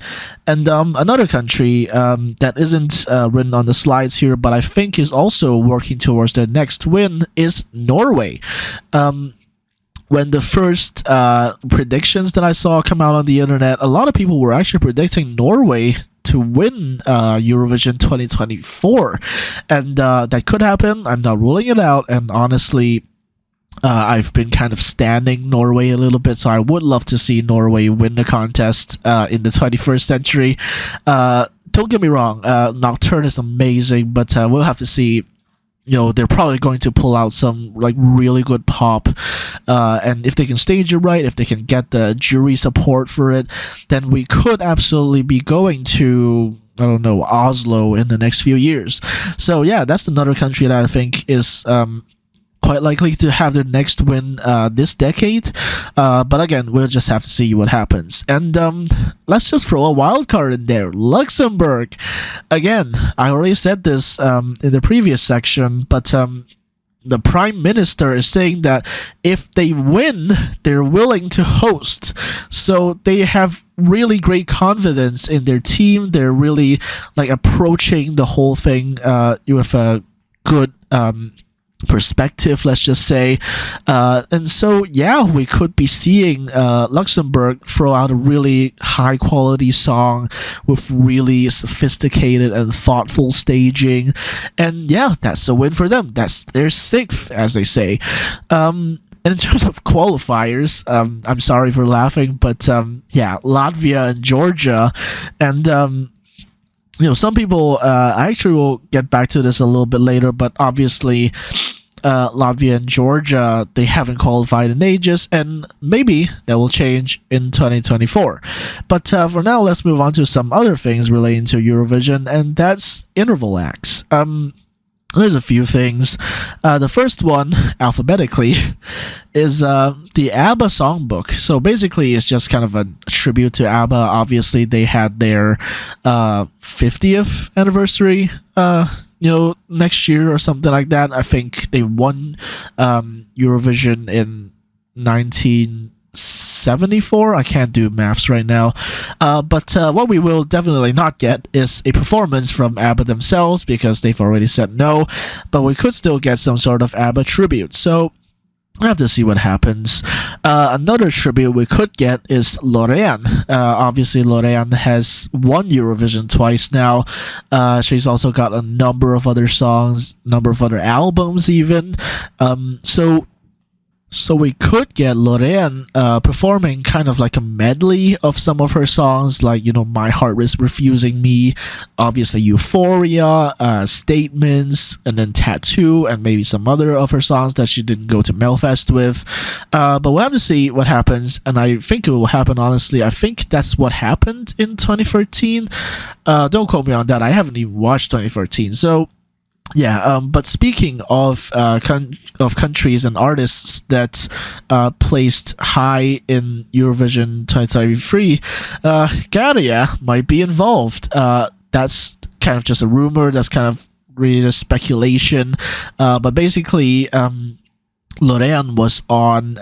And another country that isn't written on the slides here, but I think is also working towards their next win, is Norway. When the first predictions that I saw come out on the internet, a lot of people were actually predicting Norway to win Eurovision 2024, and that could happen. I'm not ruling it out, and honestly, I've been kind of standing Norway a little bit, so I would love to see Norway win the contest in the 21st century. Don't get me wrong, Nocturne is amazing, but we'll have to see. They're probably going to pull out some like really good pop, and if they can stage it right, if they can get the jury support for it, then we could absolutely be going to, I don't know, Oslo in the next few years. So yeah, that's another country that I think is quite likely to have their next win this decade. But again, we'll just have to see what happens. And let's just throw a wild card in there. Luxembourg. Again, I already said this in the previous section, but the Prime Minister is saying that if they win, they're willing to host. So they have really great confidence in their team. They're really like approaching the whole thing with a good perspective, let's just say, and so yeah, we could be seeing Luxembourg throw out a really high quality song with really sophisticated and thoughtful staging, and yeah, that's a win for them. That's their sixth, as they say. And in terms of qualifiers, I'm sorry for laughing, but yeah, Latvia and Georgia, and some people, I actually will get back to this a little bit later, but obviously Latvia and Georgia, they haven't qualified in ages, and maybe that will change in 2024. But for now, let's move on to some other things relating to Eurovision, and that's interval acts. There's a few things. The first one, alphabetically, is the ABBA songbook. So basically, it's just kind of a tribute to ABBA. Obviously, they had their 50th anniversary, next year or something like that. I think they won Eurovision in 1974. I can't do maths right now. But what we will definitely not get is a performance from ABBA themselves, because they've already said no. But we could still get some sort of ABBA tribute. So I have to see what happens. Another tribute we could get is Loreen. Obviously, Loreen has won Eurovision twice now. She's also got a number of other songs, number of other albums even. So we could get Loreen performing kind of like a medley of some of her songs, like, My Heart Is Refusing Me, obviously Euphoria, Statements, and then Tattoo, and maybe some other of her songs that she didn't go to Melfest with. But we'll have to see what happens, and I think it will happen, honestly. I think that's what happened in 2013. Don't quote me on that. I haven't even watched 2013, so yeah, but speaking of countries and artists that placed high in Eurovision 2023, Gaia might be involved. That's kind of just a rumor. That's kind of really just speculation. But basically, Loreen was on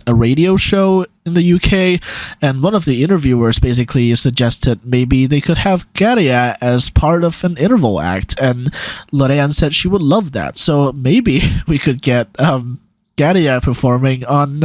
a radio show in the UK, and one of the interviewers basically suggested maybe they could have Gaia as part of an interval act, and Loreen said she would love that. So maybe we could get Gaia performing on,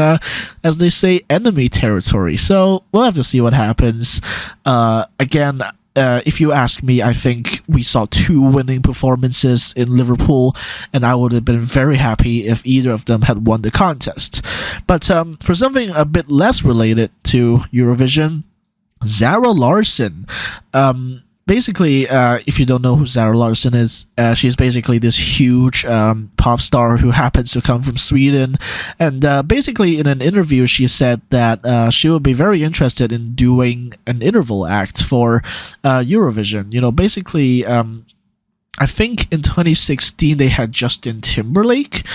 as they say, enemy territory. So we'll have to see what happens. Again, if you ask me, I think we saw two winning performances in Liverpool, and I would have been very happy if either of them had won the contest. But for something a bit less related to Eurovision, Zara Larsson. Basically, if you don't know who Zara Larsson is, she's basically this huge pop star who happens to come from Sweden. And basically, in an interview, she said that she would be very interested in doing an interval act for Eurovision. Basically, I think in 2016 they had Justin Timberlake,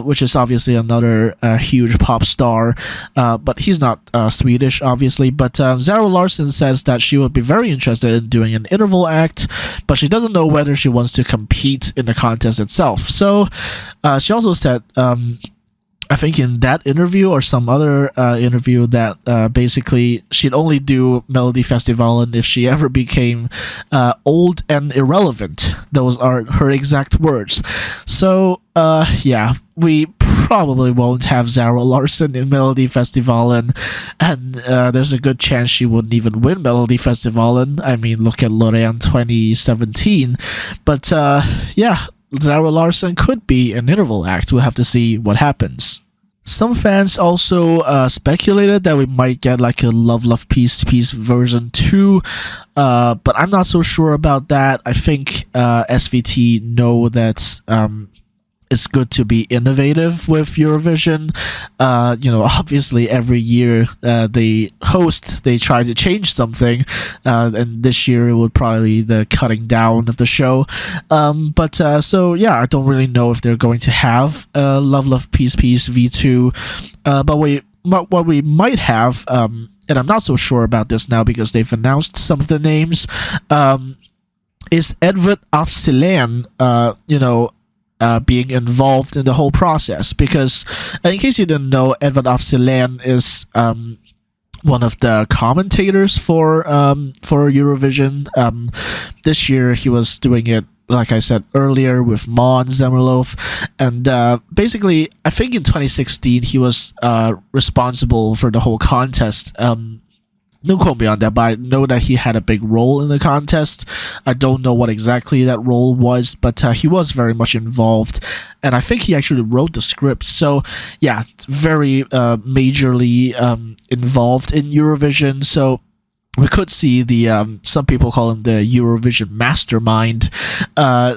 which is obviously another huge pop star, but he's not Swedish, obviously. But Zara Larsson says that she would be very interested in doing an interval act, but she doesn't know whether she wants to compete in the contest itself. So she also said, I think in that interview or some other interview, that basically she'd only do Melody Festivalen if she ever became old and irrelevant. Those are her exact words. So yeah, we probably won't have Zara Larsson in Melody Festivalen, and there's a good chance she wouldn't even win Melody Festivalen. I mean, look at Lorraine 2017. But yeah, Zara Larsson could be an interval act. We'll have to see what happens. Some fans also speculated that we might get like a Love Love Peace Peace version 2, but I'm not so sure about that. I think SVT know that it's good to be innovative with Eurovision. Obviously every year they try to change something, and this year it would probably be the cutting down of the show. So yeah, I don't really know if they're going to have Love Love Peace Peace V2, but what we might have, and I'm not so sure about this now because they've announced some of the names, is Edward af Sillén, being involved in the whole process, because in case you didn't know, Edward af Sillén is one of the commentators for Eurovision. This year he was doing it, like I said earlier, with Måns Zelmerlöw, and basically I think in 2016 he was responsible for the whole contest. Don't quote me on that, but I know that he had a big role in the contest. I don't know what exactly that role was, but he was very much involved, and I think he actually wrote the script. So yeah, very majorly involved in Eurovision. So we could see the some people call him the Eurovision mastermind.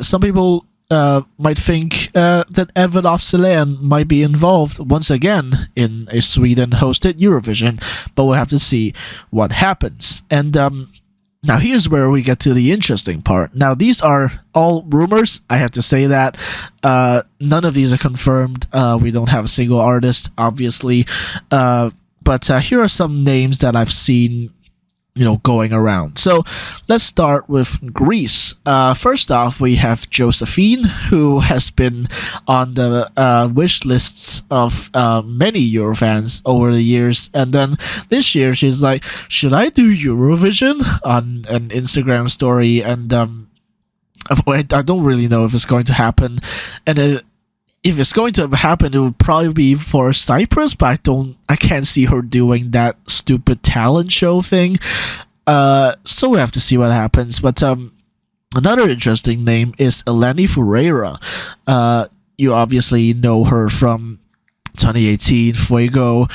Some people might think that Edward af Sillén might be involved once again in a Sweden-hosted Eurovision, but we'll have to see what happens. And now here's where we get to the interesting part. Now these are all rumors, I have to say that. None of these are confirmed. We don't have a single artist, obviously. But here are some names that I've seen going around. So let's start with Greece. First off, we have Josephine, who has been on the wish lists of many Eurofans over the years, and then this year she's like, should I do Eurovision, on an Instagram story, and I don't really know if it's going to happen, and if it's going to happen, it would probably be for Cyprus, but I can't see her doing that stupid talent show thing. So we have to see what happens. But another interesting name is Eleni Foureira. You obviously know her from 2018 Fuego,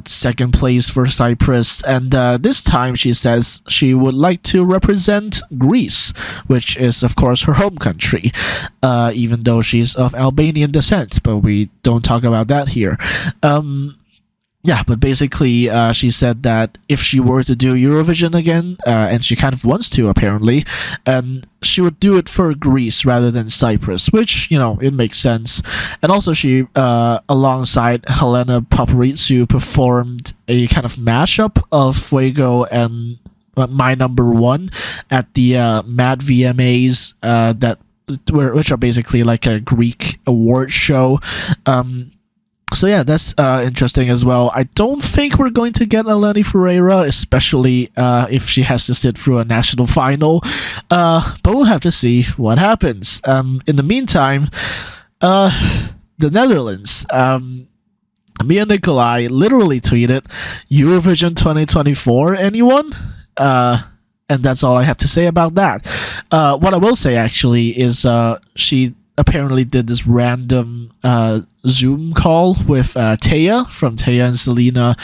second place for Cyprus, and this time she says she would like to represent Greece, which is of course her home country, even though she's of Albanian descent, but we don't talk about that here. Yeah, but basically she said that if she were to do Eurovision again, and she kind of wants to apparently, and she would do it for Greece rather than Cyprus, which, it makes sense. And also she, alongside Helena Paparizou, performed a kind of mashup of Fuego and My Number One at the Mad VMAs, which are basically like a Greek award show. So yeah, that's interesting as well. I don't think we're going to get Eleni Foureira, especially if she has to sit through a national final. But we'll have to see what happens. In the meantime, the Netherlands. Mia Nicolai literally tweeted, Eurovision 2024, anyone? And that's all I have to say about that. What I will say actually is she apparently did this random Zoom call with Taya from Taya and Selena,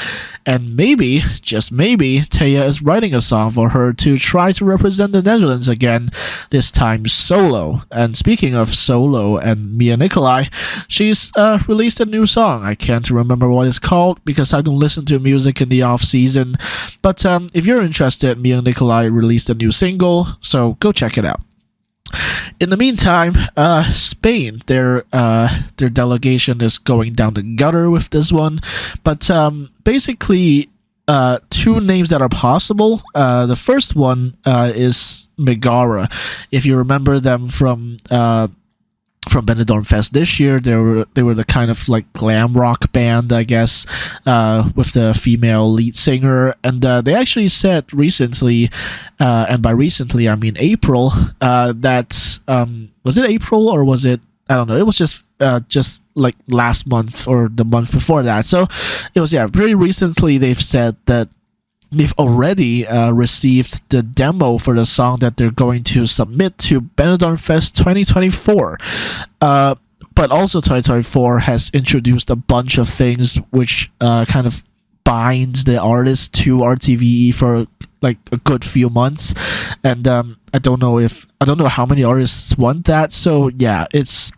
and maybe, just maybe, Taya is writing a song for her to try to represent the Netherlands again, this time solo. And speaking of solo and Mia Nicolai, she's released a new song. I can't remember what it's called because I don't listen to music in the off season, but if you're interested, Mia Nicolai released a new single, so go check it out. In the meantime, Spain, their delegation is going down the gutter with this one, but basically, two names that are possible. The first one is Megara. If you remember them from Benidorm Fest this year, they were the kind of like glam rock band, I guess, with the female lead singer, and they actually said recently, and by recently I mean April, that was it April or was it, I don't know, it was just just like last month or the month before that. So it was, yeah, very recently they've said that they've already received the demo for the song that they're going to submit to Benidorm Fest 2024. But also 2024 has introduced a bunch of things which kind of binds the artist to RTVE for like a good few months, and I don't know how many artists want that. So yeah, it's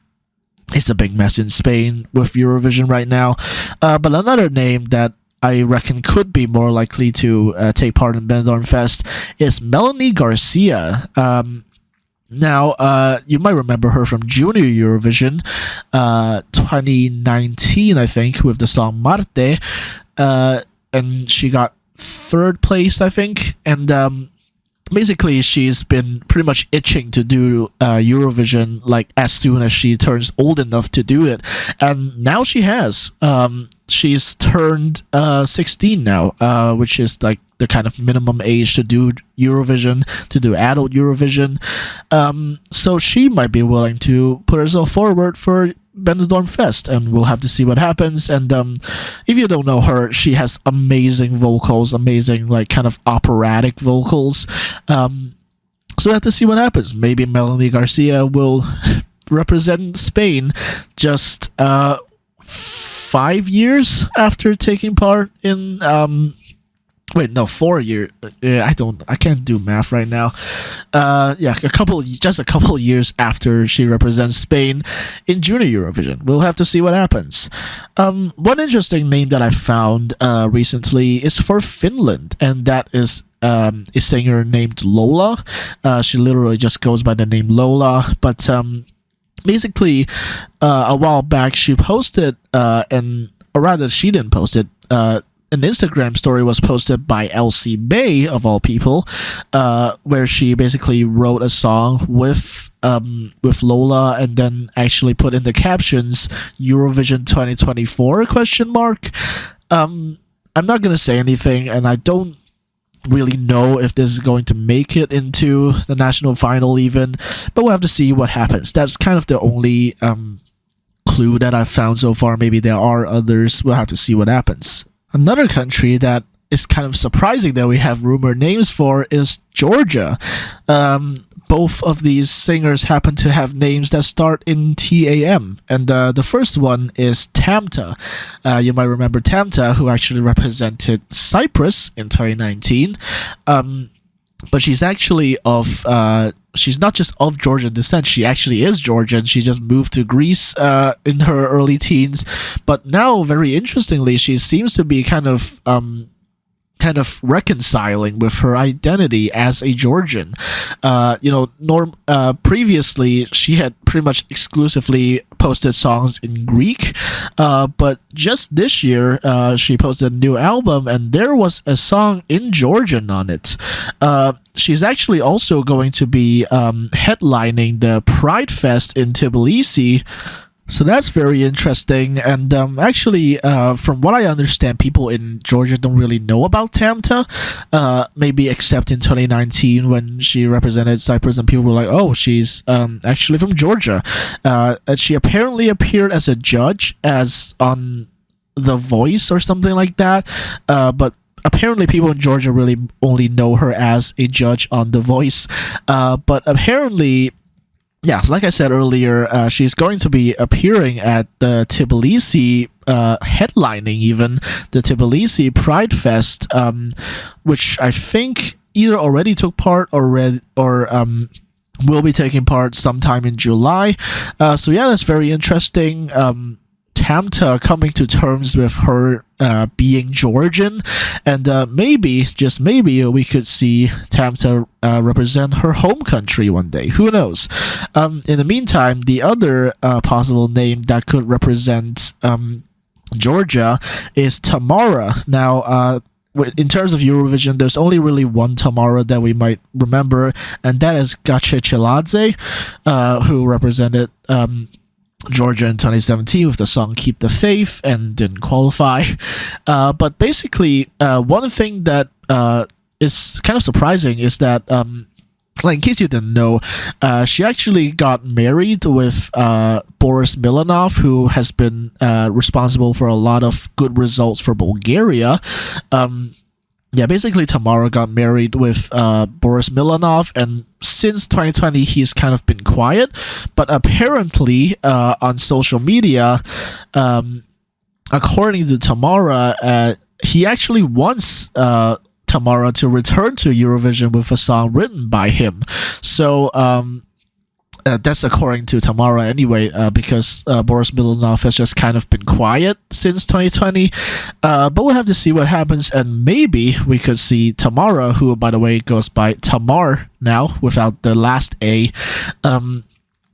a big mess in Spain with Eurovision right now. But another name that I reckon could be more likely to take part in Benidorm Fest is Melanie Garcia. Now, you might remember her from Junior Eurovision 2019, I think, with the song Marte, and she got third place, I think, and basically she's been pretty much itching to do Eurovision like as soon as she turns old enough to do it, and now she has. She's turned 16 now, which is like the kind of minimum age to do Eurovision, to do adult Eurovision. So she might be willing to put herself forward for Benidorm Fest, and we'll have to see what happens. And if you don't know her, she has amazing vocals, amazing like kind of operatic vocals. So we have to see what happens. Maybe Melanie Garcia will represent Spain just 5 years after taking part in 4 years. I can't do math right now. Just a couple years after she represents Spain in Junior Eurovision. We'll have to see what happens. One interesting name that I found recently is for Finland, and that is a singer named Lola. She literally just goes by the name Lola, but basically a while back she posted or rather she didn't post it, an Instagram story was posted by Elsie Bay, of all people, where she basically wrote a song with Lola, and then actually put in the captions Eurovision 2024 question mark. I'm not gonna say anything, and I don't really know if this is going to make it into the national final even, but we'll have to see what happens. That's kind of the only clue that I've found so far. Maybe there are others. We'll have to see what happens. Another country that is kind of surprising that we have rumored names for is Georgia. Both of these singers happen to have names that start in TAM, and the first one is Tamta. You might remember Tamta, who actually represented Cyprus in 2019. But she's actually she's not just of Georgian descent, she actually is Georgian. She just moved to Greece in her early teens. But now, very interestingly, she seems to be kind of reconciling with her identity as a Georgian. Previously she had pretty much exclusively posted songs in Greek, but just this year she posted a new album, and there was a song in Georgian on it. She's actually also going to be headlining the Pride Fest in Tbilisi. So that's very interesting, and actually, from what I understand, people in Georgia don't really know about Tamta, maybe except in 2019 when she represented Cyprus, and people were like, oh, she's actually from Georgia. And she apparently appeared as a judge on The Voice or something like that, but apparently people in Georgia really only know her as a judge on The Voice, but apparently... Yeah, like I said earlier, she's going to be appearing at the Tbilisi, headlining even the Tbilisi Pride Fest, which I think either already took part or will be taking part sometime in July. So yeah, that's very interesting. Tamta coming to terms with her being Georgian, and maybe, just maybe, we could see Tamta represent her home country one day. Who knows? In the meantime, the other possible name that could represent Georgia is Tamara. Now, in terms of Eurovision, there's only really one Tamara that we might remember, and that is Gace Cheladze, who represented Georgia in 2017 with the song Keep the Faith and didn't qualify. But basically, one thing that is kind of surprising is that like in case you didn't know, she actually got married with Boris Milanov, who has been responsible for a lot of good results for Bulgaria. Um, yeah, basically Tamara got married with Boris Milanov, and since 2020 he's kind of been quiet. But apparently on social media, um, according to Tamara, he actually wants Tamara to return to Eurovision with a song written by him. So that's according to Tamara anyway, because Boris Milanov has just kind of been quiet since 2020. But we'll have to see what happens, and maybe we could see Tamara, who, by the way, goes by Tamar now without the last A.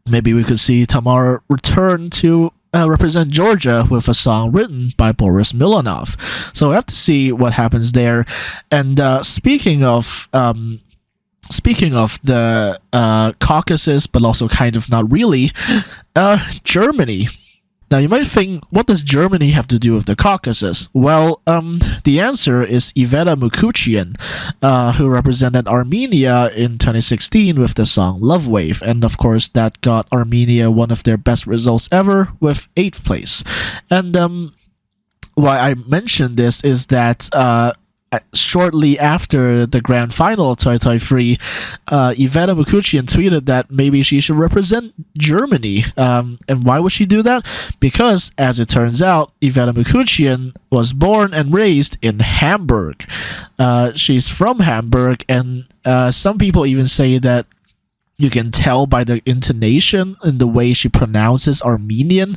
Maybe we could see Tamara return to represent Georgia with a song written by Boris Milanov. So we have to see what happens there. And speaking of the Caucasus, but also kind of not really, Germany. Now you might think, what does Germany have to do with the Caucasus? Well, the answer is Iveta Mukuchian, who represented Armenia in 2016 with the song Love Wave, and of course that got Armenia one of their best results ever with 8th place. And why I mentioned this is that shortly after the grand final of 2023, Iveta Mukuchian tweeted that maybe she should represent Germany. And why would she do that? Because, as it turns out, Iveta Mukuchian was born and raised in Hamburg. She's from Hamburg, and some people even say that you can tell by the intonation and the way she pronounces Armenian,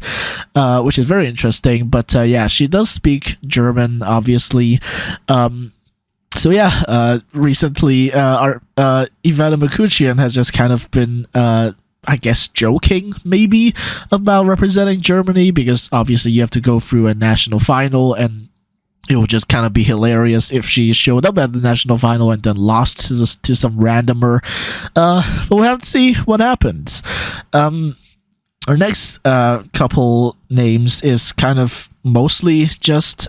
which is very interesting. But yeah, she does speak German, obviously. So yeah, recently, our Iveta Mukuchian has just kind of been, I guess, joking maybe about representing Germany, because obviously you have to go through a national final, and it would just kind of be hilarious if she showed up at the national final and then lost to some randomer. But we'll have to see what happens. Our next couple names is kind of mostly just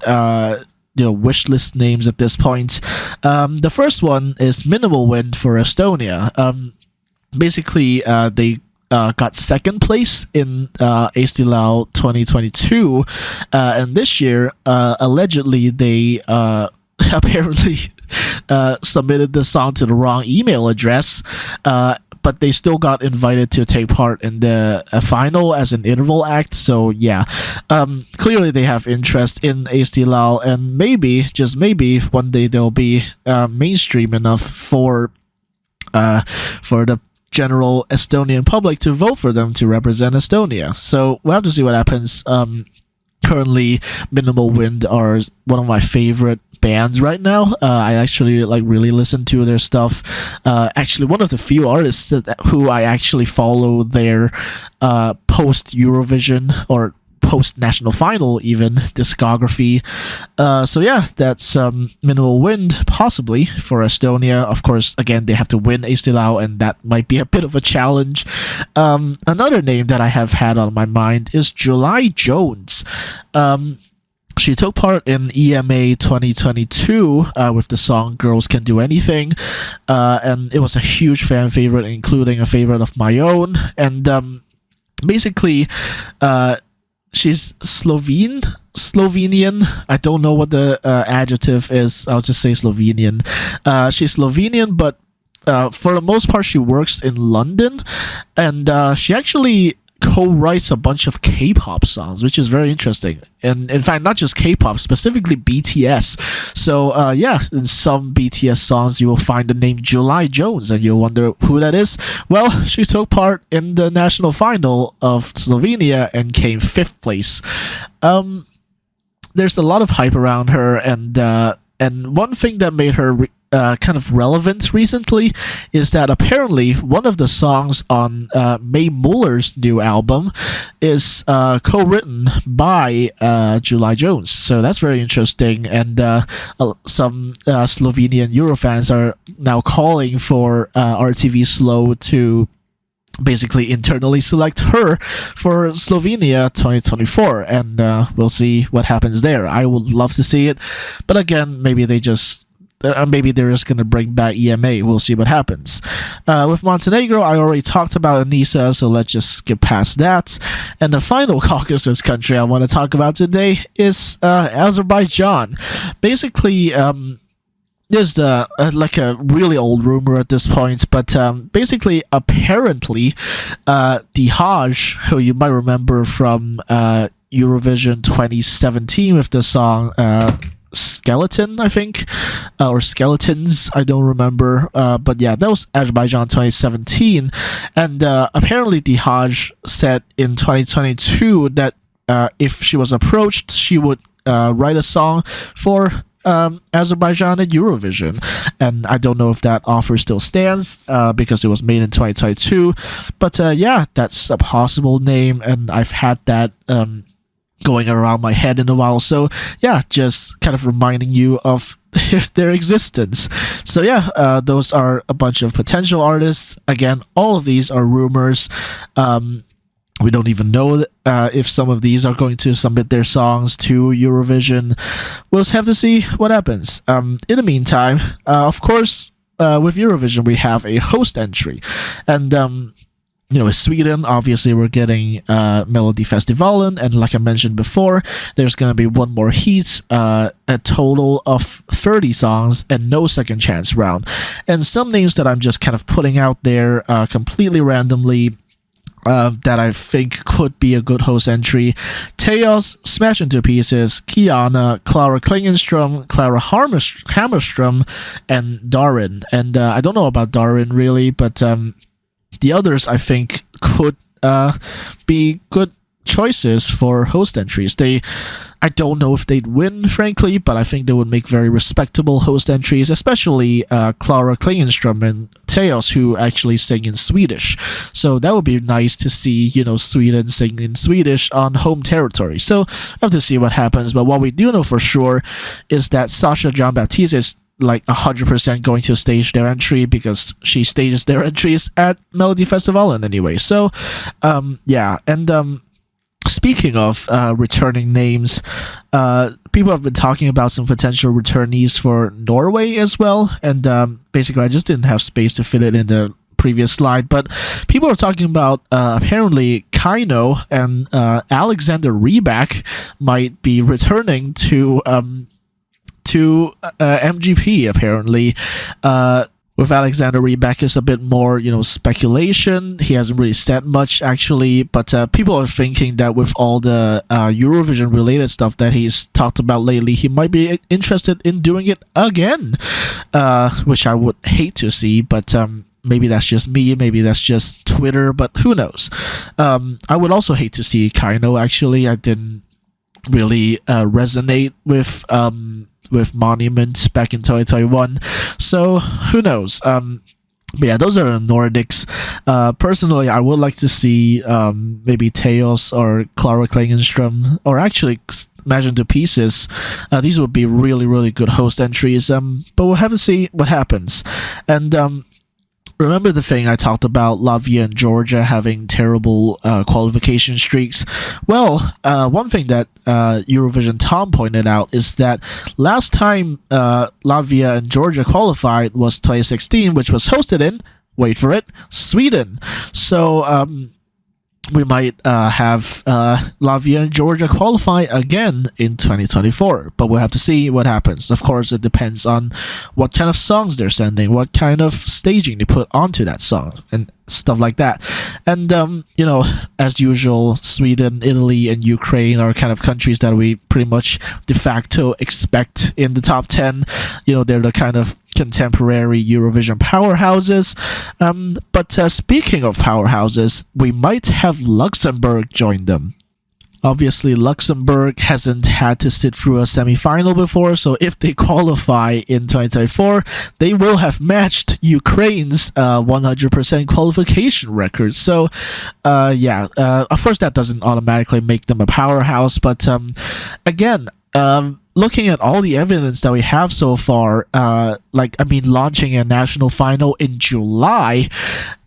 wish list names at this point. The first one is Minimal Wind for Estonia. Basically, they got second place in Estilau 2022, and this year, allegedly, they apparently submitted the song to the wrong email address, but they still got invited to take part in the final as an interval act. So yeah, clearly they have interest in Estilau, and maybe, just maybe, one day they'll be mainstream enough for the general Estonian public to vote for them to represent Estonia. So we'll have to see what happens. Currently, Minimal Wind are one of my favorite bands right now. I actually really listen to their stuff. Actually, one of the few artists who I actually follow their post Eurovision or post national final even discography. So yeah, that's Minimal Wind possibly for Estonia. Of course, again, they have to win Estilau, and that might be a bit of a challenge. Another name that I have had on my mind is July Jones. She took part in EMA 2022 with the song Girls Can Do Anything, and it was a huge fan favorite, including a favorite of my own. And basically, she's Slovenian. I don't know what the adjective is. I'll just say Slovenian. She's Slovenian, but for the most part, she works in London, and she actually co-writes a bunch of K-pop songs, which is very interesting. And in fact, not just K-pop, specifically BTS. So yeah, in some BTS songs you will find the name July Jones, and you'll wonder who that is. Well, she took part in the national final of Slovenia and came 5th place. There's a lot of hype around her, and one thing that made her kind of relevant recently is that apparently one of the songs on Mae Muller's new album is co-written by July Jones. So that's very interesting, and some Slovenian Eurofans are now calling for RTV Slow to basically internally select her for Slovenia 2024, and we'll see what happens there. I would love to see it, but again, maybe they just maybe they're just going to bring back EMA. We'll see what happens. With Montenegro, I already talked about Anissa, so let's just skip past that. And the final Caucasus country I want to talk about today is Azerbaijan. Basically, there's like a really old rumor at this point, but basically, apparently, Dihaj, who you might remember from Eurovision 2017 with the song Skeleton, I think, or Skeletons, I don't remember, but yeah, that was Azerbaijan 2017, and apparently Dihaj said in 2022 that if she was approached, she would write a song for Azerbaijan at Eurovision, and I don't know if that offer still stands because it was made in 2022, but yeah, that's a possible name, and I've had that going around my head in a while, so yeah, just kind of reminding you of their existence. So yeah, those are a bunch of potential artists. Again, all of these are rumors. We don't even know if some of these are going to submit their songs to Eurovision. We'll just have to see what happens. In the meantime, of course, with Eurovision, we have a host entry. And, with Sweden, obviously, we're getting Melodifestivalen. And like I mentioned before, there's going to be one more heat, a total of 30 songs, and no second chance round. And some names that I'm just kind of putting out there completely randomly, that I think could be a good host entry: Teos, Smash Into Pieces, Kiana, Clara Klingenstrom, Clara Hammerstrom, and Darin. And I don't know about Darin really, but the others I think could be good choices for host entries. I don't know if they'd win, frankly, but I think they would make very respectable host entries, especially Clara Klingenstrom and Teos, who actually sing in Swedish. So that would be nice to see, Sweden sing in Swedish on home territory. So I have to see what happens. But what we do know for sure is that Sasha Jean-Baptiste is like 100% going to stage their entry, because she stages their entries at Melodifestivalen anyway. So yeah, and speaking of returning names, people have been talking about some potential returnees for Norway as well, and basically I just didn't have space to fit it in the previous slide, but people are talking about apparently Kaino and Alexander Rybak might be returning to MGP, apparently. With Alexander Rybak, is a bit more, speculation. He hasn't really said much, actually, but people are thinking that with all the Eurovision-related stuff that he's talked about lately, he might be interested in doing it again, which I would hate to see, but maybe that's just me, maybe that's just Twitter, but who knows. I would also hate to see Kaino, actually. I didn't really resonate with Monument back in 2021, so who knows. But yeah, those are the Nordics. Personally, I would like to see maybe Teos or Clara Klingenstrom, or actually Smash Into Pieces. These would be really, really good host entries, but we'll have to see what happens. And remember the thing I talked about, Latvia and Georgia having terrible qualification streaks? Well, one thing that Eurovision Tom pointed out is that last time Latvia and Georgia qualified was 2016, which was hosted in, wait for it, Sweden. So we might have Latvia and Georgia qualify again in 2024, but we'll have to see what happens. Of course, it depends on what kind of songs they're sending, what kind of staging they put onto that song, and stuff like that. And as usual, Sweden, Italy, and Ukraine are kind of countries that we pretty much de facto expect in the top 10. They're the kind of contemporary Eurovision powerhouses. But speaking of powerhouses, we might have Luxembourg join them. Obviously, Luxembourg hasn't had to sit through a semi-final before, so if they qualify in 2024, they will have matched Ukraine's 100% qualification record. So, yeah, of course that doesn't automatically make them a powerhouse, but again, looking at all the evidence that we have so far, launching a national final in July,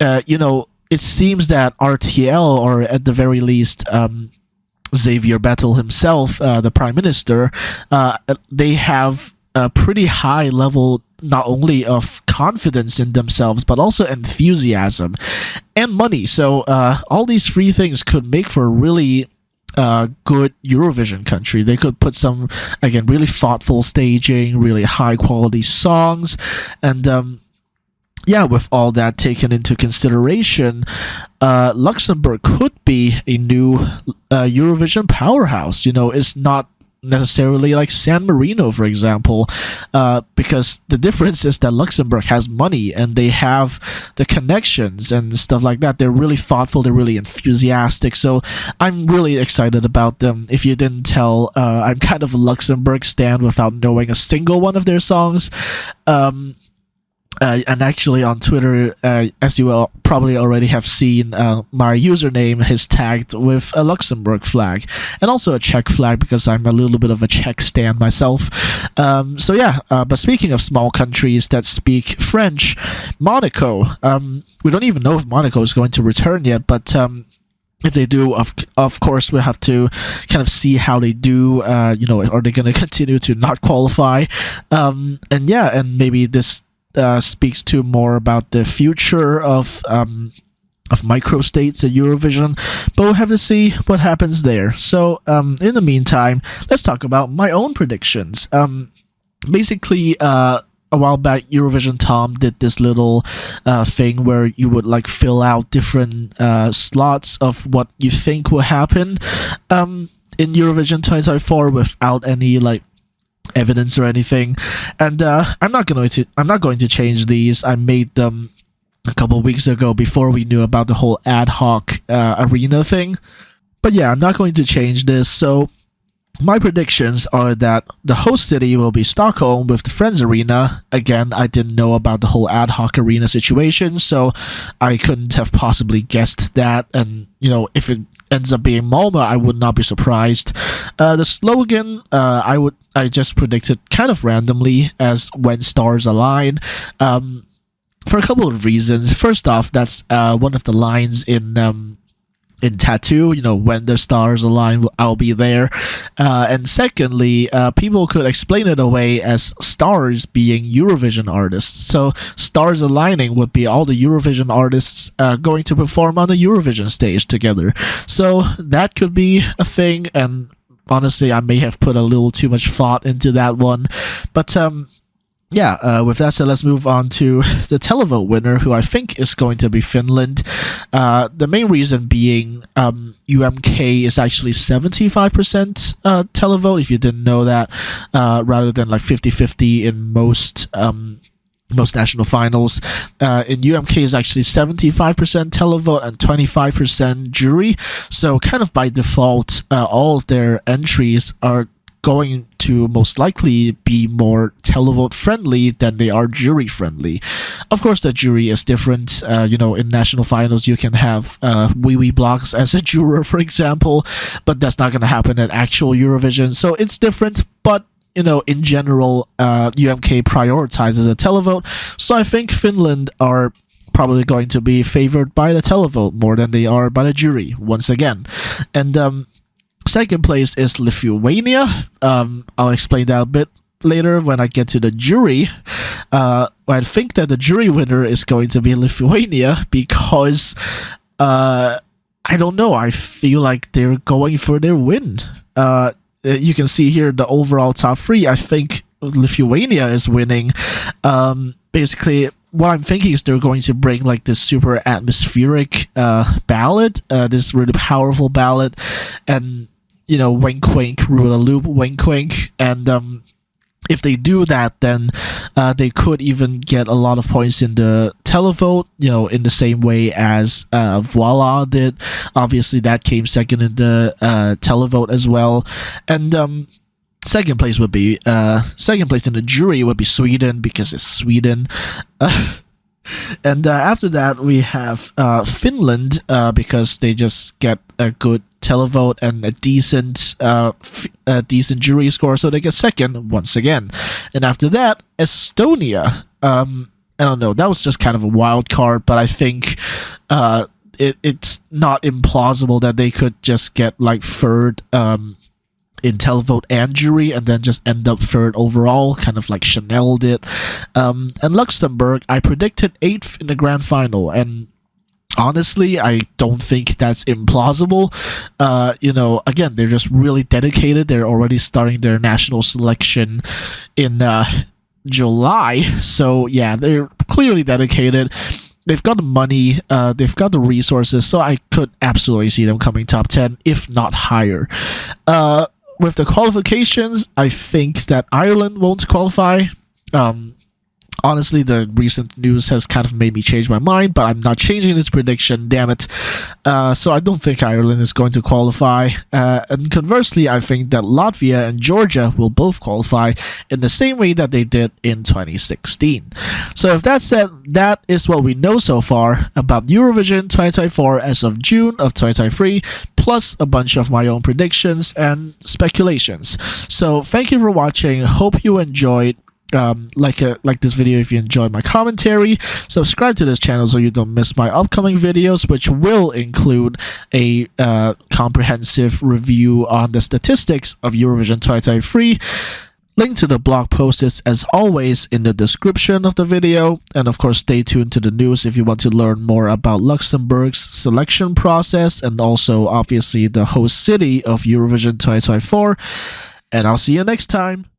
it seems that RTL, or at the very least, Xavier Bettel himself, the Prime Minister, they have a pretty high level, not only of confidence in themselves but also enthusiasm and money. So all these three things could make for a really good Eurovision country. They could put some, again, really thoughtful staging, really high quality songs, and yeah, with all that taken into consideration, Luxembourg could be a new Eurovision powerhouse. It's not necessarily like San Marino, for example, because the difference is that Luxembourg has money and they have the connections and stuff like that. They're really thoughtful, they're really enthusiastic, so I'm really excited about them. If you didn't tell, I'm kind of a Luxembourg stan without knowing a single one of their songs. And actually on Twitter, as you will probably already have seen, my username is tagged with a Luxembourg flag and also a Czech flag because I'm a little bit of a Czech stan myself. So yeah, but speaking of small countries that speak French, Monaco, we don't even know if Monaco is going to return yet, but if they do, of course, we'll have to kind of see how they do. Are they going to continue to not qualify? And yeah, and maybe this speaks to more about the future of microstates at Eurovision, but we'll have to see what happens there. So in the meantime, let's talk about my own predictions. Basically, a while back, Eurovision Tom did this little thing where you would like fill out different slots of what you think will happen in Eurovision 2024 without any like evidence or anything, and I'm not going to change these. I made them a couple weeks ago before we knew about the whole ad hoc arena thing, but yeah, I'm not going to change this. So my predictions are that the host city will be Stockholm with the Friends Arena. Again, I didn't know about the whole ad hoc arena situation, so I couldn't have possibly guessed that. And if it ends up being Malmö, I would not be surprised. The slogan, I just predicted kind of randomly as When Stars Align, for a couple of reasons. First off, that's one of the lines in Tattoo, when the stars align, I'll be there. And secondly, people could explain it away as stars being Eurovision artists. So stars aligning would be all the Eurovision artists going to perform on the Eurovision stage together. So that could be a thing, and honestly, I may have put a little too much thought into that one. But yeah, with that said, let's move on to the televote winner, who I think is going to be Finland. The main reason being UMK is actually 75% televote, if you didn't know that, rather than like 50-50 in most national finals. In UMK is actually 75% televote and 25% jury. So kind of by default, all of their entries are going to most likely be more televote friendly than they are jury friendly. Of course, the jury is different. In national finals, you can have wee wee blocks as a juror, for example, but that's not going to happen at actual Eurovision. So it's different, but in general, UMK prioritizes a televote. So I think Finland are probably going to be favored by the televote more than they are by the jury once again. And second place is Lithuania. I'll explain that a bit later when I get to the jury. I think that the jury winner is going to be Lithuania because I don't know. I feel like they're going for their win. You can see here the overall top three. I think Lithuania is winning. Basically, what I'm thinking is they're going to bring like this super atmospheric ballad, this really powerful ballad, and wink wink, rule a loop, wink wink, and if they do that, then they could even get a lot of points in the televote, in the same way as Voila did. Obviously, that came second in the televote as well, and second place in the jury would be Sweden because it's Sweden. And after that, we have Finland because they just get a good televote and a decent jury score, so they get second once again. And after that, Estonia. I don't know. That was just kind of a wild card, but I think it's not implausible that they could just get like third in televote and jury, and then just end up third overall, kind of like Chanel did. And Luxembourg, I predicted 8th in the grand final, and honestly, I don't think that's implausible. Again, they're just really dedicated. They're already starting their national selection in July, so yeah, they're clearly dedicated. They've got the money, they've got the resources, so I could absolutely see them coming top 10, if not higher. With the qualifications, I think that Ireland won't qualify. Honestly, the recent news has kind of made me change my mind, but I'm not changing this prediction, damn it. So I don't think Ireland is going to qualify. And conversely, I think that Latvia and Georgia will both qualify in the same way that they did in 2016. So if that's said, that is what we know so far about Eurovision 2024 as of June of 2023, plus a bunch of my own predictions and speculations. So thank you for watching. Hope you enjoyed. Like this video if you enjoyed my commentary. Subscribe to this channel so you don't miss my upcoming videos, which will include a comprehensive review on the statistics of Eurovision 2023. Link to the blog post is, as always, in the description of the video. And of course, stay tuned to the news if you want to learn more about Luxembourg's selection process and also, obviously, the host city of Eurovision 2024. And I'll see you next time.